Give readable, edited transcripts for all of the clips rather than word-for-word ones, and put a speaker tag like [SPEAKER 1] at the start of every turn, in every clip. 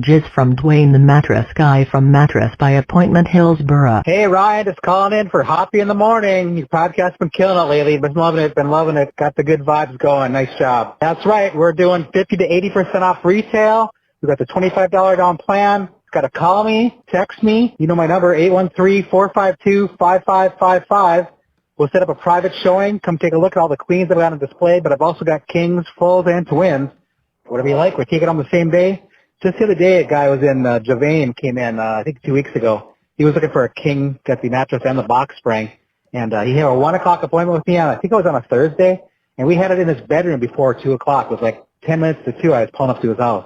[SPEAKER 1] Just from Dwayne the Mattress Guy from Mattress by Appointment, Hillsborough.
[SPEAKER 2] Hey Ryan, just calling in for Hoppe In The Morning. Your podcast's been killing it lately. Been loving it. Got the good vibes going. Nice job. That's right. We're doing 50 to 80% off retail. We've got the $25 down plan. Got to call me, text me. You know my number, 813-452-5555. We'll set up a private showing. Come take a look at all the queens that we got on display, but I've also got kings, fulls, and twins. Whatever you like. We're taking on the same day. Just the other day, a guy was in Javane, came in, I think 2 weeks ago. He was looking for a king, got the mattress and the box spring. And he had a 1 o'clock appointment with me on, I think it was on a Thursday. And we had it in his bedroom before 2 o'clock. It was like 10 minutes to 2. I was pulling up to his house.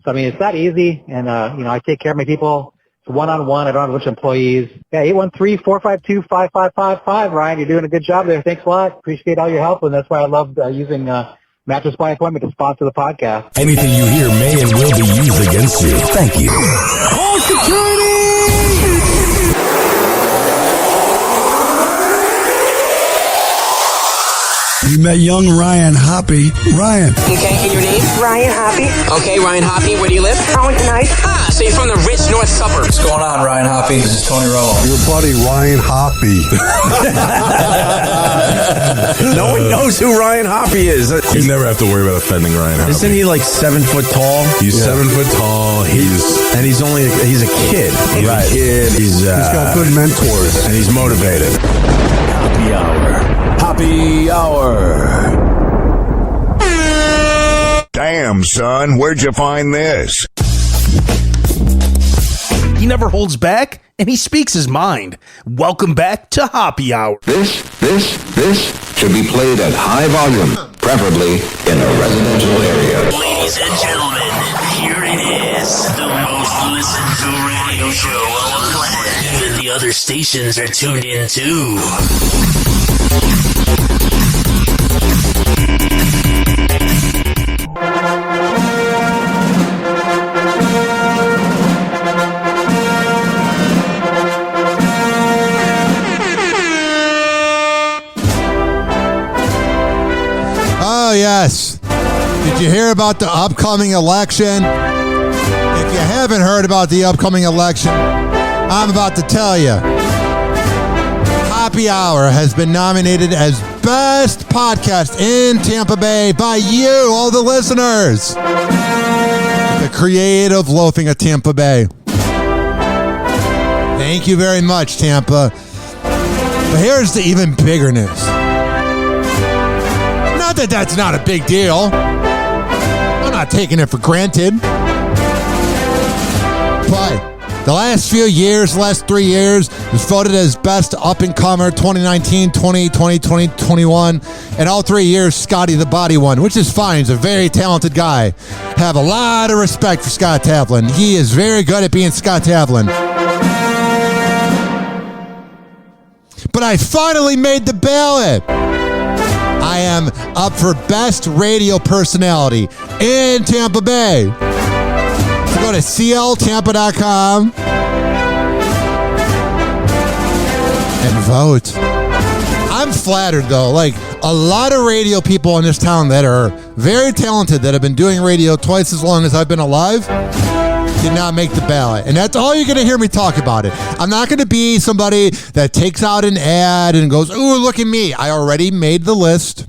[SPEAKER 2] So, I mean, it's not easy. And, I take care of my people. It's one-on-one. I don't have a bunch of employees. Yeah, 813-452-5555. Ryan, you're doing a good job there. Thanks a lot. Appreciate all your help. And that's why I love using Mattress by Appointment to sponsor the podcast.
[SPEAKER 3] Anything you hear may and will be used against you. Thank you. All security! You met young Ryan Hoppe. Ryan.
[SPEAKER 4] Okay, and your name?
[SPEAKER 5] Ryan Hoppe.
[SPEAKER 4] Okay, Ryan Hoppe. Where do you live?
[SPEAKER 5] Arlington Heights.
[SPEAKER 4] Ah, so you're from the rich north suburbs.
[SPEAKER 6] What's going on, Ryan Hoppe? This is Tony Romo.
[SPEAKER 3] Your buddy Ryan Hoppe.
[SPEAKER 6] No one knows who Ryan Hoppe is.
[SPEAKER 3] You never have to worry about offending Ryan Hoppe.
[SPEAKER 6] Isn't he like 7 foot tall?
[SPEAKER 3] He's 7 foot tall. He's
[SPEAKER 6] a kid.
[SPEAKER 3] He's a kid. He's got good mentors and he's motivated.
[SPEAKER 6] Hoppe Hour. Hoppe Hour.
[SPEAKER 7] Damn, son, where'd you find this?
[SPEAKER 8] He never holds back, and he speaks his mind. Welcome back to Hoppe Hour.
[SPEAKER 9] This should be played at high volume, preferably in a residential area.
[SPEAKER 10] Ladies and gentlemen, here it is, the most listened to radio show on the planet. Even the other stations are tuned in too.
[SPEAKER 11] Oh, yes. Did you hear about the upcoming election? If you haven't heard about the upcoming election, I'm about to tell you. Hoppe Hour has been nominated as Best Podcast in Tampa Bay by you, all the listeners. The creative loafing of Tampa Bay. Thank you very much, Tampa. But here's the even bigger news. Not that that's not a big deal. I'm not taking it for granted. But the last 3 years was voted as Best Up-and-Comer 2019, 2020, 2021. And all 3 years, Scotty the Body won, which is fine. He's a very talented guy. Have a lot of respect for Scott Tavlin. He is very good at being Scott Tavlin. But I finally made the ballot. I am up for Best Radio Personality in Tampa Bay. So go to cltampa.com and vote. I'm flattered, though. Like, a lot of radio people in this town that are very talented, that have been doing radio twice as long as I've been alive, did not make the ballot. And that's all you're going to hear me talk about it. I'm not going to be somebody that takes out an ad and goes, ooh, look at me. I already made the list.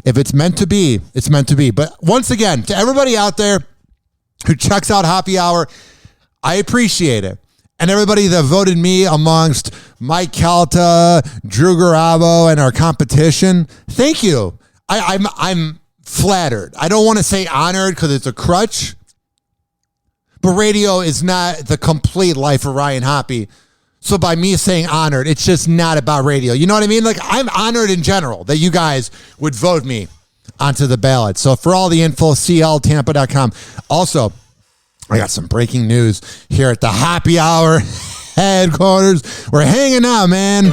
[SPEAKER 11] If it's meant to be, it's meant to be. But once again, to everybody out there who checks out Hoppe Hour, I appreciate it. And everybody that voted me amongst Mike Calta, Drew Garabo, and our competition, thank you. I'm flattered. I don't want to say honored because it's a crutch. But radio is not the complete life of Ryan Hoppe. So by me saying honored, it's just not about radio. You know what I mean? Like, I'm honored in general that you guys would vote me onto the ballot. So for all the info, cltampa.com. Also, I got some breaking news here at the Hoppe Hour headquarters. We're hanging out, man.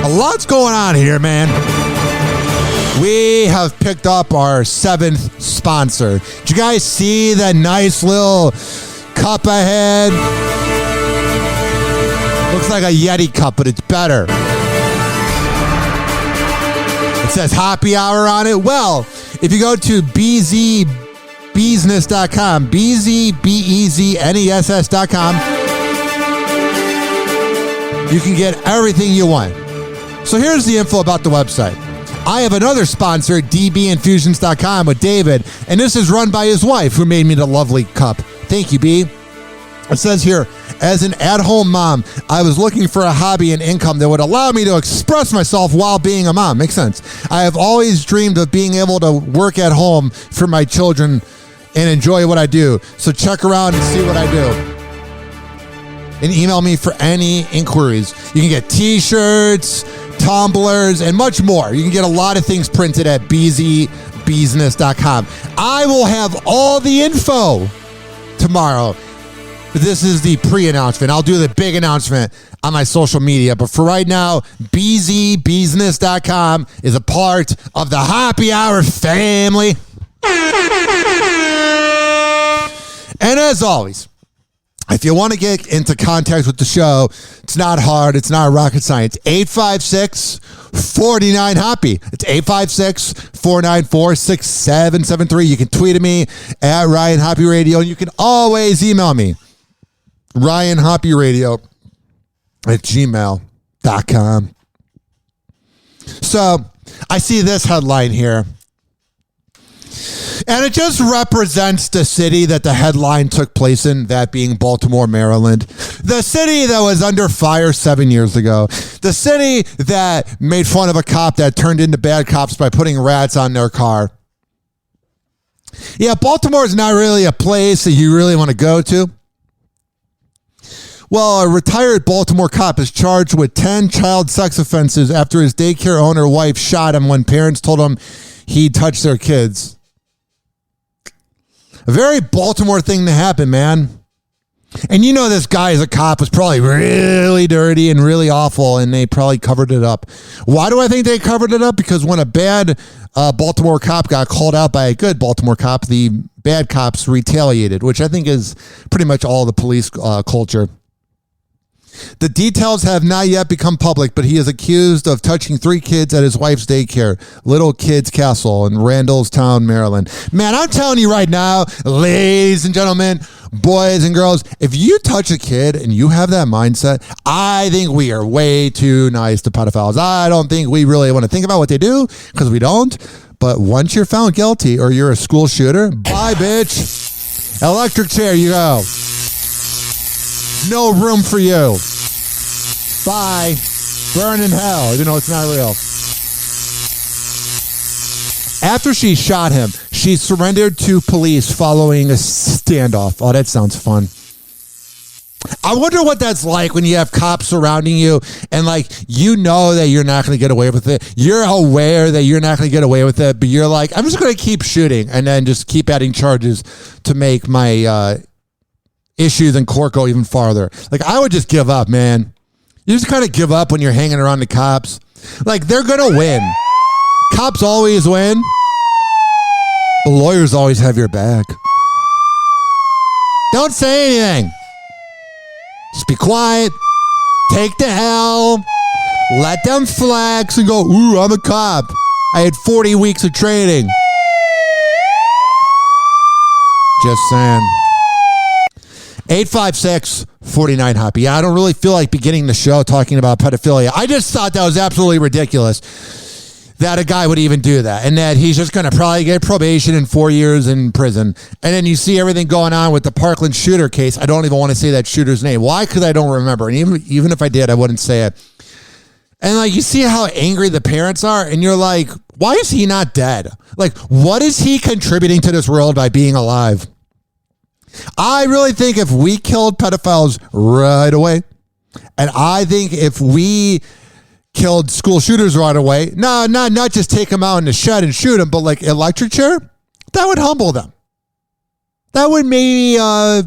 [SPEAKER 11] A lot's going on here, man. We have picked up our 7th sponsor. Did you guys see that nice little cup ahead? Looks like a Yeti cup, but it's better. It says Hoppe Hour on it. Well, if you go to BZB bzbezness.com. bzbezness.com. You can get everything you want. So here's the info about the website. I have another sponsor, dbinfusions.com, with David, and this is run by his wife, who made me the lovely cup. Thank you, B. It says here, as an at-home mom, I was looking for a hobby and income that would allow me to express myself while being a mom. Makes sense. I have always dreamed of being able to work at home for my children and enjoy what I do. So check around and see what I do. And email me for any inquiries. You can get t-shirts, tumblers, and much more. You can get a lot of things printed at bzbezness.com. I will have all the info tomorrow. This is the pre-announcement. I'll do the big announcement on my social media. But for right now, bzbezness.com is a part of the Hoppe Hour family. And as always, if you want to get into contact with the show, it's not hard. It's not rocket science. 856-49-HOPPE. It's 856-494-6773. You can tweet at me at Ryan Hoppe Radio, and you can always email me, ryanhopperadio@gmail.com. So I see this headline here, and it just represents the city that the headline took place in, that being Baltimore, Maryland. The city that was under fire 7 years ago. The city that made fun of a cop that turned into bad cops by putting rats on their car. Yeah, Baltimore is not really a place that you really want to go to. Well, a retired Baltimore cop is charged with 10 child sex offenses after his daycare owner wife shot him when parents told him he touched their kids. A very Baltimore thing to happen, man. And you know this guy as a cop was probably really dirty and really awful, and they probably covered it up. Why do I think they covered it up? Because when a bad Baltimore cop got called out by a good Baltimore cop, the bad cops retaliated, which I think is pretty much all the police culture. The details have not yet become public, but he is accused of touching 3 kids at his wife's daycare, Little Kids Castle in Randallstown, Maryland. Man, I'm telling you right now, ladies and gentlemen, boys and girls, if you touch a kid and you have that mindset, I think we are way too nice to pedophiles. I don't think we really want to think about what they do, because we don't. But once you're found guilty or you're a school shooter, bye, bitch. Electric chair, you go. No room for you. Bye. Burn in hell. You know, it's not real. After she shot him, she surrendered to police following a standoff. Oh, that sounds fun. I wonder what that's like when you have cops surrounding you and, like, you know that you're not going to get away with it. You're aware that you're not going to get away with it, but you're like, I'm just going to keep shooting and then just keep adding charges to make my issues in court go even farther. Like, I would just give up, man. You just kind of give up when you're hanging around the cops. Like, they're going to win. Cops always win. The lawyers always have your back. Don't say anything. Just be quiet. Take the L. Let them flex and go, ooh, I'm a cop. I had 40 weeks of training. Just saying. 856-49-HOPPE. Yeah, I don't really feel like beginning the show talking about pedophilia. I just thought that was absolutely ridiculous that a guy would even do that, and that he's just going to probably get probation and 4 years in prison. And then you see everything going on with the Parkland shooter case. I don't even want to say that shooter's name. Why? Because I don't remember. And even if I did, I wouldn't say it. And like, you see how angry the parents are, and you're like, why is he not dead? Like, what is he contributing to this world by being alive? I really think if we killed pedophiles right away, and I think if we killed school shooters right away, not just take them out in the shed and shoot them, but like electric chair, that would humble them. That would maybe, I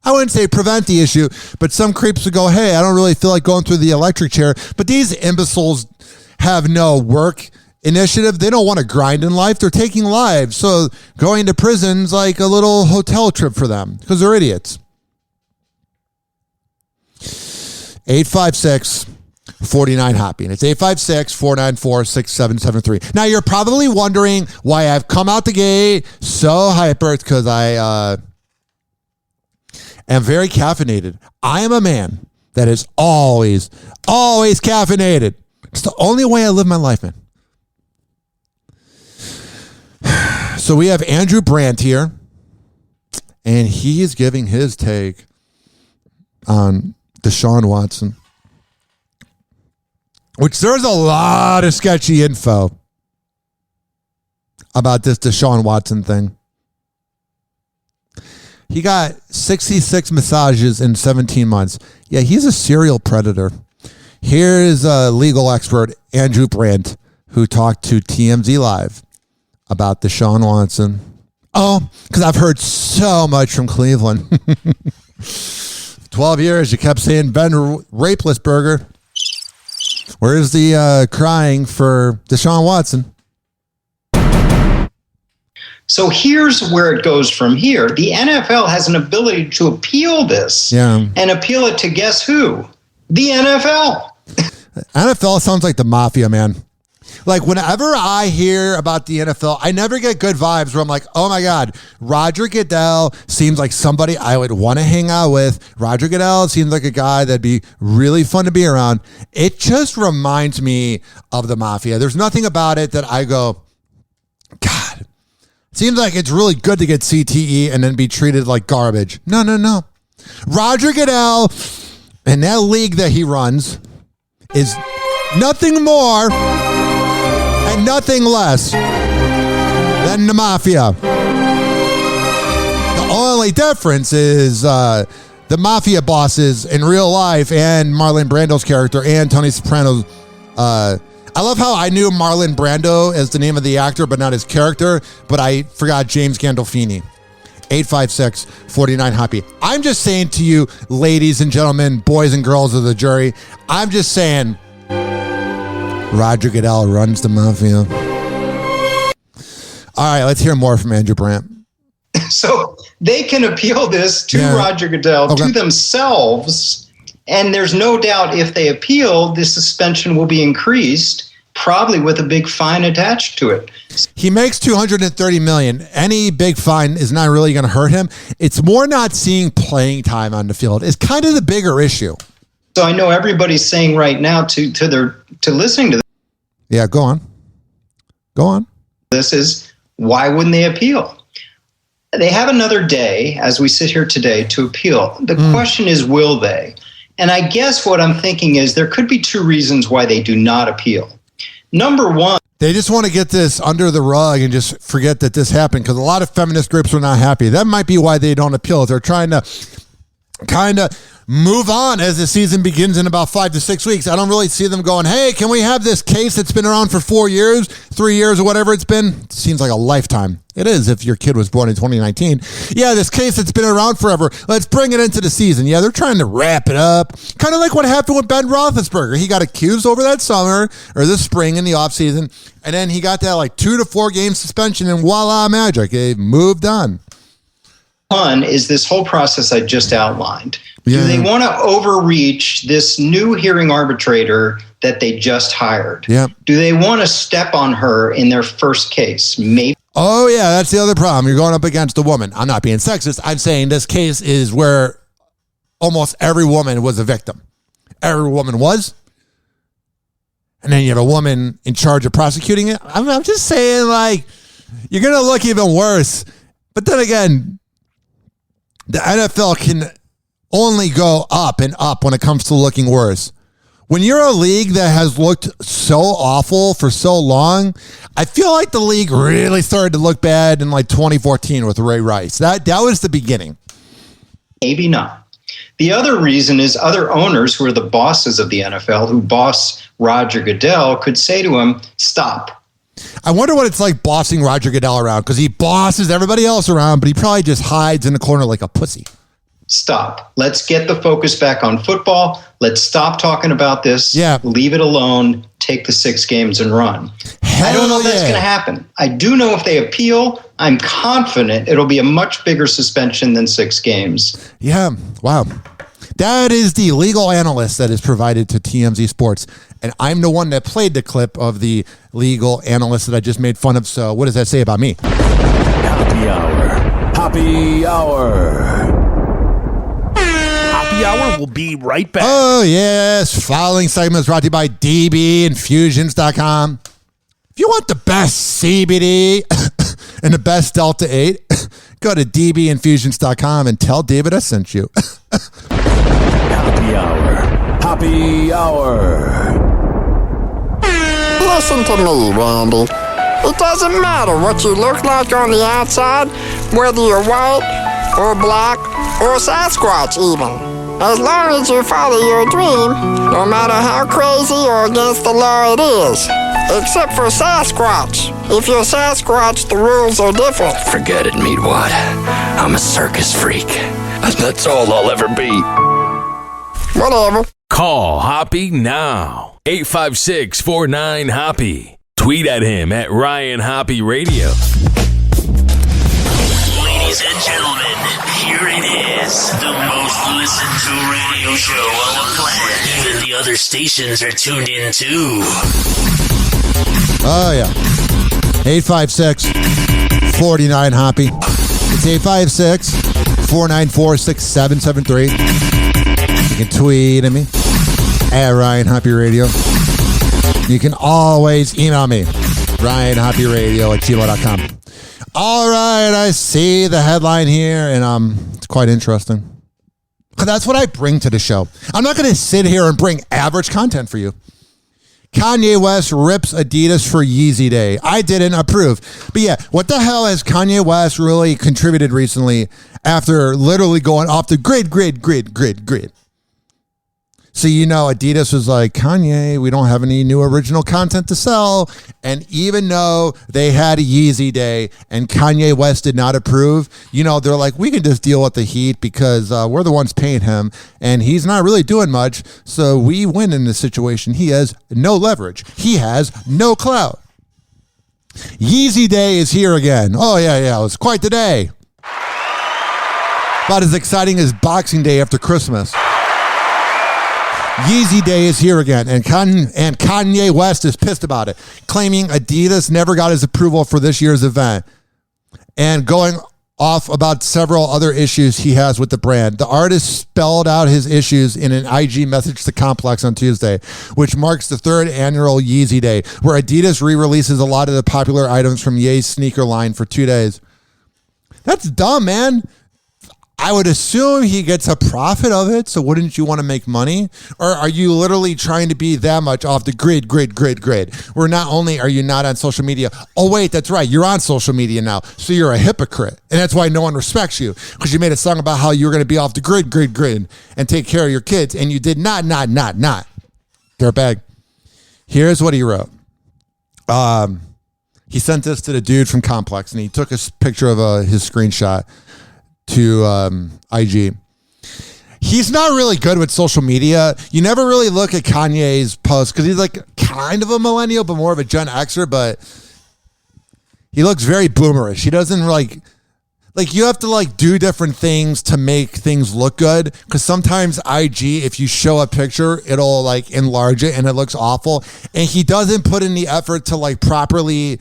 [SPEAKER 11] wouldn't say prevent the issue, but some creeps would go, hey, I don't really feel like going through the electric chair. But these imbeciles have no work initiative. They don't want to grind in life. They're taking lives. So going to prison's like a little hotel trip for them because they're idiots. 856 49-HOPPE. And it's 856-494-6773. Now, you're probably wondering why I've come out the gate so hyper. It's because I am very caffeinated. I am a man that is always caffeinated. It's the only way I live my life, man. So we have Andrew Brandt here, and he is giving his take on Deshaun Watson, which there's a lot of sketchy info about this Deshaun Watson thing. He got 66 massages in 17 months. Yeah, he's a serial predator. Here is a legal expert, Andrew Brandt, who talked to TMZ Live about Deshaun Watson. Oh, because I've heard so much from Cleveland. 12 years, you kept saying Ben Rapelessberger. Where's the crying for Deshaun Watson?
[SPEAKER 5] So here's where it goes from here. The NFL has an ability to appeal this and appeal it to guess who? The NFL.
[SPEAKER 11] NFL sounds like the mafia, man. Like, whenever I hear about the NFL, I never get good vibes where I'm like, oh my God, Roger Goodell seems like somebody I would want to hang out with. Roger Goodell seems like a guy that'd be really fun to be around. It just reminds me of the mafia. There's nothing about it that I go, God, seems like it's really good to get CTE and then be treated like garbage. No. Roger Goodell and that league that he runs is nothing more and nothing less than the mafia. The only difference is the mafia bosses in real life and Marlon Brando's character and Tony Soprano's. I love how I knew Marlon Brando as the name of the actor, but not his character, but I forgot James Gandolfini. 856-49-HOPPE. I'm just saying to you, ladies and gentlemen, boys and girls of the jury, I'm just saying, Roger Goodell runs the mafia. All right, let's hear more from Andrew Brandt.
[SPEAKER 5] So they can appeal this to Roger Goodell, to themselves, and there's no doubt if they appeal, the suspension will be increased, probably with a big fine attached to it.
[SPEAKER 11] He makes $230 million. Any big fine is not really going to hurt him. It's more not seeing playing time on the field. It's kind of the bigger issue.
[SPEAKER 5] So I know everybody's saying right now to listening to this.
[SPEAKER 11] Yeah, go on.
[SPEAKER 5] This is, why wouldn't they appeal? They have another day, as we sit here today, to appeal. The question is, will they? And I guess what I'm thinking is there could be two reasons why they do not appeal. Number one,
[SPEAKER 11] they just want to get this under the rug and just forget that this happened, because a lot of feminist groups are not happy. That might be why they don't appeal. They're trying to kind of move on as the season begins in about 5 to 6 weeks. I don't really see them going, hey, can we have this case that's been around for 4 years, 3 years, or whatever it's been? It seems like a lifetime. It is if your kid was born in 2019. Yeah, this case that's been around forever, let's bring it into the season. Yeah, they're trying to wrap it up. Kind of like what happened with Ben Roethlisberger. He got accused over that summer or this spring in the offseason, and then he got that like 2 to 4 game suspension, and voila, magic. They moved on.
[SPEAKER 5] One is this whole process I just outlined. Do they want to overreach this new hearing arbitrator that they just hired?
[SPEAKER 11] Yeah.
[SPEAKER 5] Do they want to step on her in their first case? Maybe.
[SPEAKER 11] Oh, yeah, that's the other problem. You're going up against a woman. I'm not being sexist. I'm saying this case is where almost every woman was a victim. Every woman was. And then you have a woman in charge of prosecuting it. I'm just saying, like, you're going to look even worse. But then again, the NFL can only go up and up when it comes to looking worse. When you're a league that has looked so awful for so long, I feel like the league really started to look bad in like 2014 with Ray Rice. That was the beginning.
[SPEAKER 5] Maybe not. The other reason is other owners who are the bosses of the NFL, who boss Roger Goodell, could say to him, stop.
[SPEAKER 11] I wonder what it's like bossing Roger Goodell around, because he bosses everybody else around, but he probably just hides in the corner like a pussy.
[SPEAKER 5] Stop. Let's get the focus back on football. Let's stop talking about this.
[SPEAKER 11] Yeah.
[SPEAKER 5] Leave it alone. Take the 6 games and run. I don't know if that's going to happen. I do know if they appeal, I'm confident it'll be a much bigger suspension than 6 games.
[SPEAKER 11] Yeah. Wow. That is the legal analyst that is provided to TMZ Sports. And I'm the one that played the clip of the legal analyst that I just made fun of. So what does that say about me?
[SPEAKER 6] Happy Hour. Happy Hour.
[SPEAKER 8] Happy Hour will be right back.
[SPEAKER 11] Oh, yes. Following segment is brought to you by dbinfusions.com. If you want the best CBD and the best Delta 8, go to dbinfusions.com and tell David I sent you.
[SPEAKER 6] Happy Hour. Happy Hour.
[SPEAKER 12] Listen to me, Randy. It doesn't matter what you look like on the outside, whether you're white or black or Sasquatch even. As long as you follow your dream, no matter how crazy or against the law it is. Except for Sasquatch. If you're Sasquatch, the rules are different.
[SPEAKER 10] Forget it, Meatwad. I'm a circus freak. That's all I'll ever be.
[SPEAKER 12] Whatever.
[SPEAKER 3] Call Hoppe now. 856-49-HOPPE. Tweet at him at Ryan Hoppe Radio.
[SPEAKER 10] Ladies and gentlemen, here it is. The most listened to radio show on the planet. Even the other stations are tuned in too.
[SPEAKER 11] Oh, yeah. 856-49-HOPPE. It's 856-494-6773. You can tweet at me at Ryan Hoppe Radio. You can always email me, RyanHoppeRadio@gmail.com. All right, I see the headline here, and it's quite interesting. That's what I bring to the show. I'm not going to sit here and bring average content for you. Kanye West rips Adidas for Yeezy Day. I didn't approve. But yeah, what the hell has Kanye West really contributed recently after literally going off the grid? So, Adidas was like, Kanye, we don't have any new original content to sell. And even though they had a Yeezy Day and Kanye West did not approve, they're like, we can just deal with the heat because we're the ones paying him and he's not really doing much. So we win in this situation. He has no leverage. He has no clout. Yeezy Day is here again. Oh, yeah. It was quite the day. About as exciting as Boxing Day after Christmas. Yeezy Day is here again, and Kanye West is pissed about it, claiming Adidas never got his approval for this year's event, and going off about several other issues he has with the brand. The artist spelled out his issues in an IG message to Complex on Tuesday, which marks the third annual Yeezy Day, where Adidas re-releases a lot of the popular items from Ye's sneaker line for 2 days. That's dumb, man. I would assume he gets a profit of it, so wouldn't you want to make money? Or are you literally trying to be that much off the grid? Where not only are you not on social media, oh wait, that's right, you're on social media now, so you're a hypocrite. And that's why no one respects you, because you made a song about how you were going to be off the grid, and take care of your kids, and you did not. Dirtbag. Here's what he wrote. He sent this to the dude from Complex, and he took a picture of his screenshot to IG. He's not really good with social media. You never really look at Kanye's posts because he's like kind of a millennial, but more of a Gen Xer, but he looks very boomerish. He doesn't like you have to do different things to make things look good, because sometimes IG, if you show a picture, it'll enlarge it and it looks awful. And he doesn't put in the effort to properly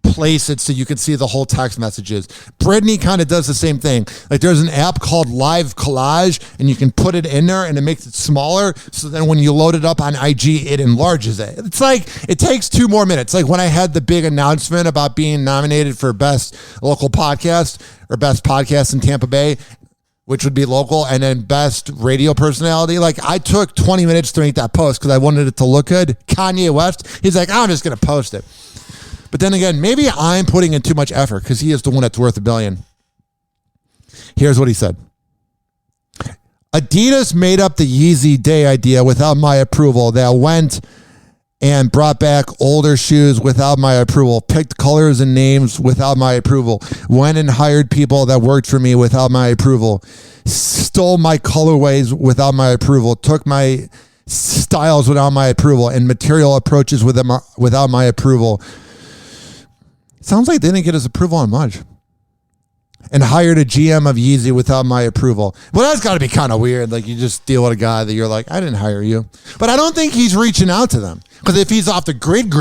[SPEAKER 11] place it so you can see the whole text messages. Brittany kind of does the same thing. There's an app called Live Collage, and you can put it in there and it makes it smaller, so then when you load it up on IG, it enlarges it. It's it takes 2 more minutes. When I had the big announcement about being nominated for best local podcast or best podcast in Tampa Bay, which would be local, and then best radio personality. I took 20 minutes to make that post because I wanted it to look good. Kanye West, he's like, I'm just going to post it. But then again, maybe I'm putting in too much effort because he is the one that's worth $1 billion. Here's what he said. Adidas made up the Yeezy Day idea without my approval. They went and brought back older shoes without my approval, picked colors and names without my approval, went and hired people that worked for me without my approval, stole my colorways without my approval, took my styles without my approval, and material approaches without my approval. Sounds like they didn't get his approval on much. and hired a GM of Yeezy without my approval. Well, that's got to be kind of weird. Like, you just deal with a guy that you're like, I didn't hire you. But I don't think he's reaching out to them. Because if he's off the grid,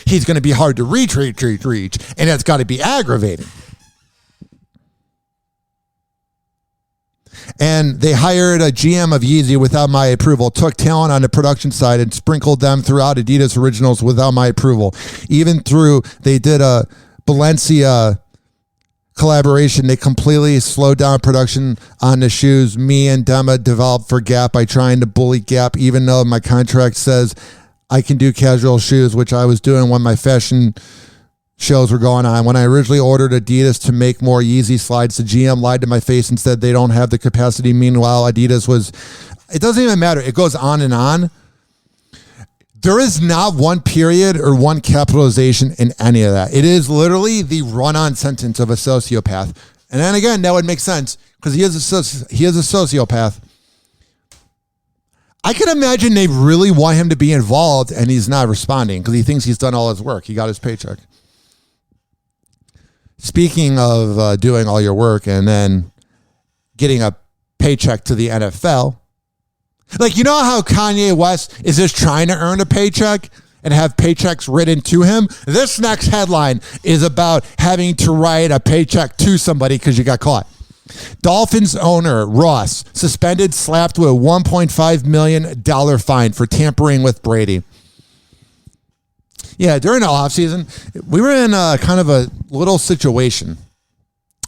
[SPEAKER 11] he's going to be hard to reach. And that's got to be aggravating. And they hired a GM of Yeezy without my approval, took talent on the production side and sprinkled them throughout Adidas Originals without my approval. Even through, they did a Balenciaga collaboration, they completely slowed down production on the shoes me and Dema developed for Gap by trying to bully Gap, even though my contract says I can do casual shoes, which I was doing when my fashion shows were going on. When I originally ordered Adidas to make more Yeezy slides, the GM lied to my face and said they don't have the capacity. Meanwhile, Adidas was, it doesn't even matter. It goes on and on. There is not one period or one capitalization in any of that. It is literally the run-on sentence of a sociopath. And then again, that would make sense because he is a sociopath. I can imagine they really want him to be involved and he's not responding because he thinks he's done all his work. He got his paycheck. Speaking of doing all your work and then getting a paycheck to the NFL, like, you know how Kanye West is just trying to earn a paycheck and have paychecks written to him? This next headline is about having to write a paycheck to somebody because you got caught. Dolphins owner Ross suspended, slapped with a $1.5 million fine for tampering with Brady. Yeah, during the offseason, we were in kind of a little situation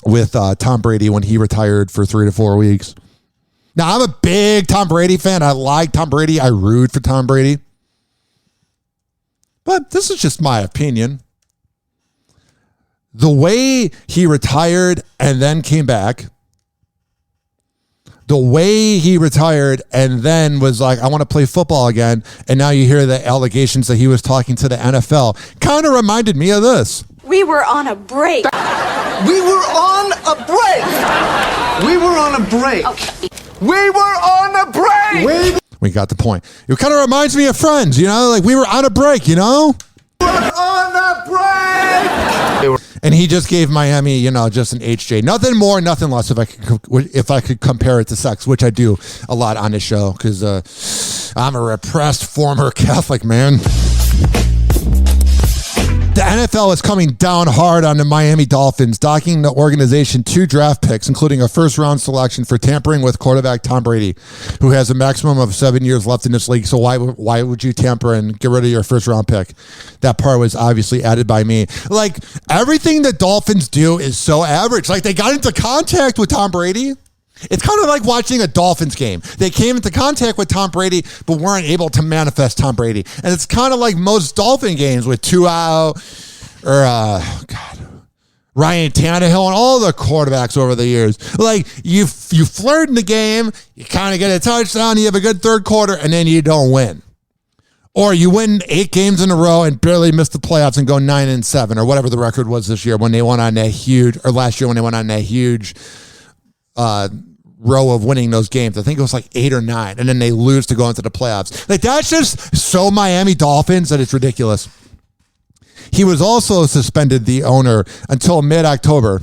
[SPEAKER 11] with Tom Brady when he retired for 3 to 4 weeks. Now, I'm a big Tom Brady fan. I like Tom Brady. I root for Tom Brady. But this is just my opinion. The way he retired and then came back, the way he retired and then was like, I want to play football again, and now you hear the allegations that he was talking to the NFL, kind of reminded me of this.
[SPEAKER 13] We were on a break.
[SPEAKER 14] We were on a break. We were on a break.
[SPEAKER 13] Okay.
[SPEAKER 14] We were on a break.
[SPEAKER 11] We got the point. It kind of reminds me of Friends, you know? Like, we were on a break, you know?
[SPEAKER 14] We were on a break.
[SPEAKER 11] And he just gave Miami, you know, just an HJ. Nothing more, nothing less if I could compare it to sex, which I do a lot on this show because I'm a repressed former Catholic man. The NFL is coming down hard on the Miami Dolphins, docking the organization 2 draft picks, including a first-round selection for tampering with quarterback Tom Brady, who has a maximum of 7 years left in this league. So why would you tamper and get rid of your first-round pick? That part was obviously added by me. Like, everything the Dolphins do is so average. Like, they got into contact with Tom Brady. It's kind of like watching a Dolphins game. They came into contact with Tom Brady, but weren't able to manifest Tom Brady. And it's kind of like most Dolphin games with Ryan Tannehill and all the quarterbacks over the years. Like, you flirt in the game, you kind of get a touchdown, you have a good third quarter, and then you don't win. Or you win 8 games in a row and barely miss the playoffs and go 9-7, or whatever the record was this year when they went on that huge, or last year when they went on that huge row of winning those games. I think it was like 8 or 9, and then they lose to go into the playoffs. Like, that's just so Miami Dolphins that it's ridiculous. He was also suspended, the owner, until mid-October.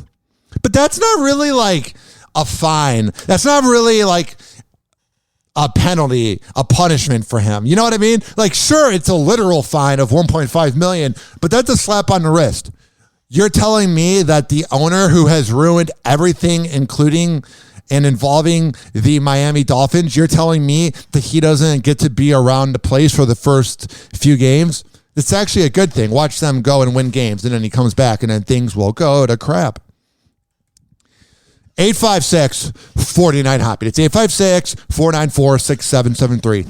[SPEAKER 11] But that's not really like a fine. That's not really like a penalty, a punishment for him. You know what I mean? Like, sure, it's a literal fine of $1.5 million, but that's a slap on the wrist. You're telling me that the owner who has ruined everything, including and involving the Miami Dolphins, you're telling me that he doesn't get to be around the place for the first few games? It's actually a good thing. Watch them go and win games, and then he comes back, and then things will go to crap. 856-49-HOPPE. It's 856-494-6773.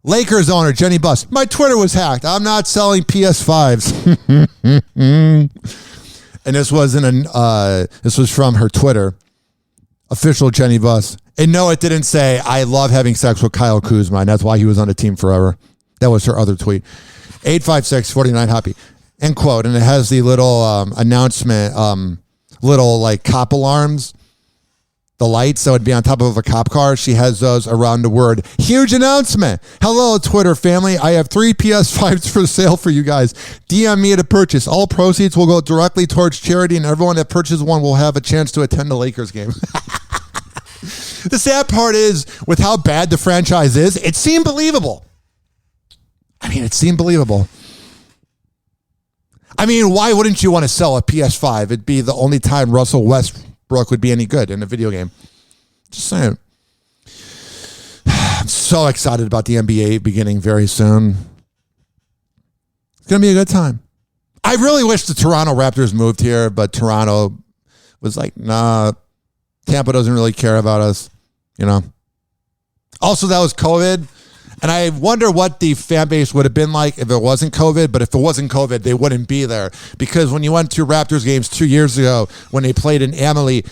[SPEAKER 11] Lakers owner Jenny Buss. My Twitter was hacked. I'm not selling PS5s. And this was from her Twitter. Official Jenny Buss. And no, it didn't say, I love having sex with Kyle Kuzma, and that's why he was on the team forever. That was her other tweet. 856-49-HOPPE. End quote. And it has the little announcement, little like cop alarms, the lights that would be on top of a cop car. She has those around the word. Huge announcement. Hello, Twitter family. I have 3 PS5s for sale for you guys. DM me to purchase. All proceeds will go directly towards charity, and everyone that purchases one will have a chance to attend the Lakers game. The sad part is, with how bad the franchise is, it seemed believable. It seemed believable. Why wouldn't you want to sell a PS5? It'd be the only time Russell Westbrook would be any good in a video game. Just saying. I'm so excited about the NBA beginning very soon. It's going to be a good time. I really wish the Toronto Raptors moved here, but Toronto was like, nah, Tampa doesn't really care about us, Also, that was COVID. And I wonder what the fan base would have been like if it wasn't COVID. But if it wasn't COVID, they wouldn't be there. Because when you went to Raptors games 2 years ago, when they played in Amalie,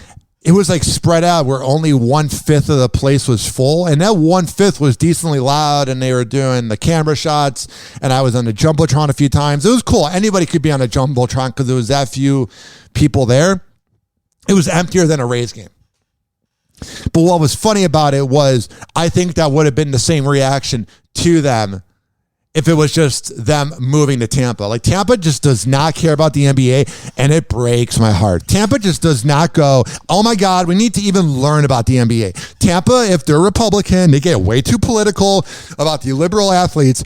[SPEAKER 11] it was like spread out where only 1/5 of the place was full. And that 1/5 was decently loud. And they were doing the camera shots. And I was on the Jumbotron a few times. It was cool. Anybody could be on a Jumbotron because there was that few people there. It was emptier than a Rays game. But what was funny about it was I think that would have been the same reaction to them if it was just them moving to Tampa. Like, Tampa just does not care about the NBA, and it breaks my heart. Tampa just does not go, oh my God, we need to even learn about the NBA. Tampa, if they're Republican, they get way too political about the liberal athletes.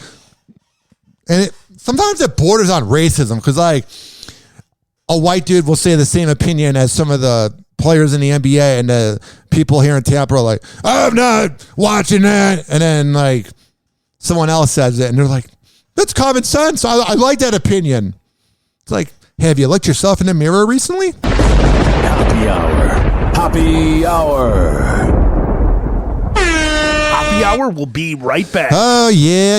[SPEAKER 11] And sometimes it borders on racism because, like, a white dude will say the same opinion as some of the players in the NBA, and the people here in Tampa are like, I'm not watching that. And then, like, someone else says it, and they're like, that's common sense. I like that opinion. It's like, hey, have you looked yourself in the mirror recently?
[SPEAKER 6] Happy Hour. Happy Hour.
[SPEAKER 8] Happy Hour will be right back.
[SPEAKER 11] Oh, yeah.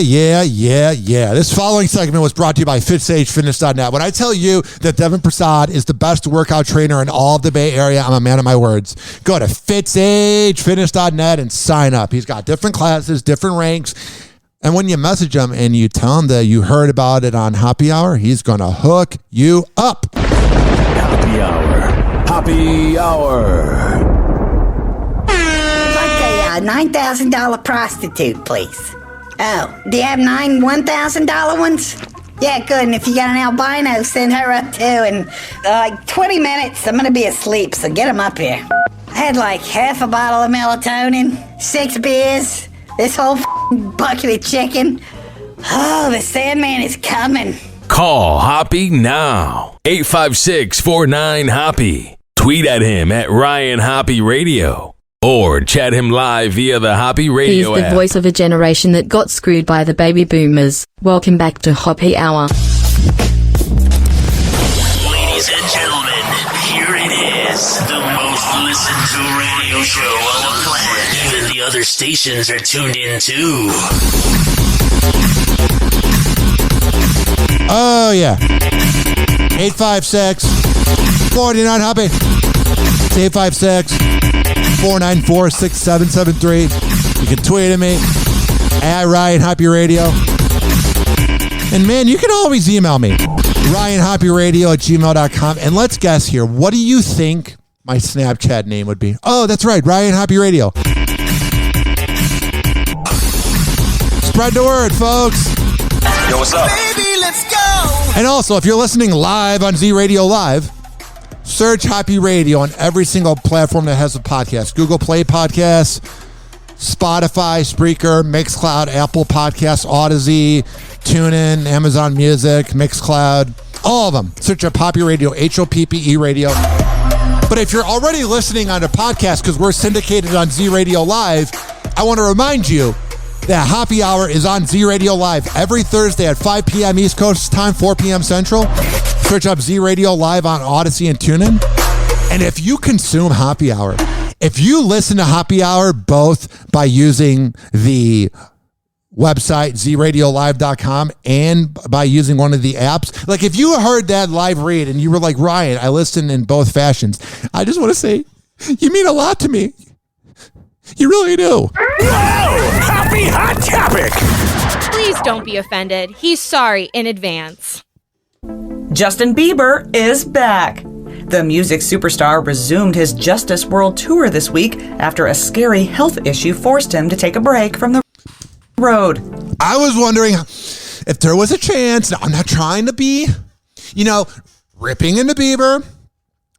[SPEAKER 11] This following segment was brought to you by FitSageFitness.net. When I tell you that Devin Prasad is the best workout trainer in all of the Bay Area, I'm a man of my words. Go to FitSageFitness.net and sign up. He's got different classes, different ranks. And when you message him and you tell him that you heard about it on Happy Hour, he's going to hook you up.
[SPEAKER 6] Happy Hour. Happy Hour.
[SPEAKER 13] $9,000 prostitute, please. Oh, do you have 9 $1,000 ones? Yeah, good. And if you got an albino, send her up too. And like 20 minutes, I'm going to be asleep, so get them up here. I had like half a bottle of melatonin, 6 beers, this whole bucket of chicken. Oh, the Sandman is coming.
[SPEAKER 10] Call Hoppe now. 856-49-HOPPE. Tweet at him at Ryan Hoppe Radio. Or chat him live via the Hoppe Radio
[SPEAKER 15] app. He's the voice of a generation that got screwed by the baby boomers. Welcome back to Hoppe Hour.
[SPEAKER 10] Ladies and gentlemen, here it is. The most listened to radio show on the planet. Even the other stations are tuned in too.
[SPEAKER 11] Oh, yeah. 856-49-HOPPE. 856-494-6773. You can tweet at me at Ryan Hoppe Radio. And man, you can always email me, RyanHoppeRadio@gmail.com. And let's guess here. What do you think my Snapchat name would be? Oh, that's right. Ryan Hoppe Radio. Spread the word, folks.
[SPEAKER 10] Yo, what's up?
[SPEAKER 14] Baby, let's go.
[SPEAKER 11] And also, if you're listening live on Z Radio Live, search Hoppe Radio on every single platform that has a podcast. Google Play Podcasts, Spotify, Spreaker, Mixcloud, Apple Podcasts, Odyssey, TuneIn, Amazon Music, Mixcloud, all of them. Search up Hoppe Radio, HOPPE Radio. But if you're already listening on a podcast because we're syndicated on Z Radio Live, I want to remind you that Happy Hour is on Z Radio Live every Thursday at 5 p.m. East Coast time, 4 p.m. Central. Search up Z Radio Live on Odyssey and TuneIn. And if you consume Happy Hour, if you listen to Happy Hour both by using the website zradiolive.com and by using one of the apps, like if you heard that live read and you were like, Ryan, I listened in both fashions, I just want to say, you mean a lot to me. You really do.
[SPEAKER 6] Whoa! Happy Hot Topic!
[SPEAKER 16] Please don't be offended. He's sorry in advance.
[SPEAKER 17] Justin Bieber is back. The music superstar resumed his Justice World Tour this week after a scary health issue forced him to take a break from the road.
[SPEAKER 11] I was wondering if there was a chance. I'm not trying to be, ripping into Bieber,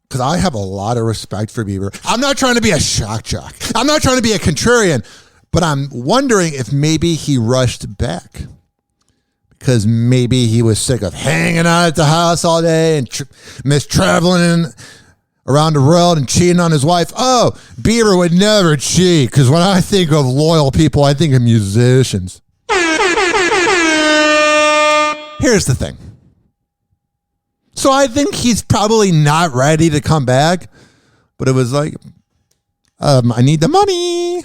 [SPEAKER 11] because I have a lot of respect for Bieber. I'm not trying to be a shock jock. I'm not trying to be a contrarian, but I'm wondering if maybe he rushed back. Because maybe he was sick of hanging out at the house all day and miss traveling around the world and cheating on his wife. Oh, Bieber would never cheat. Because when I think of loyal people, I think of musicians. Here's the thing. So I think he's probably not ready to come back. But it was like, I need the money.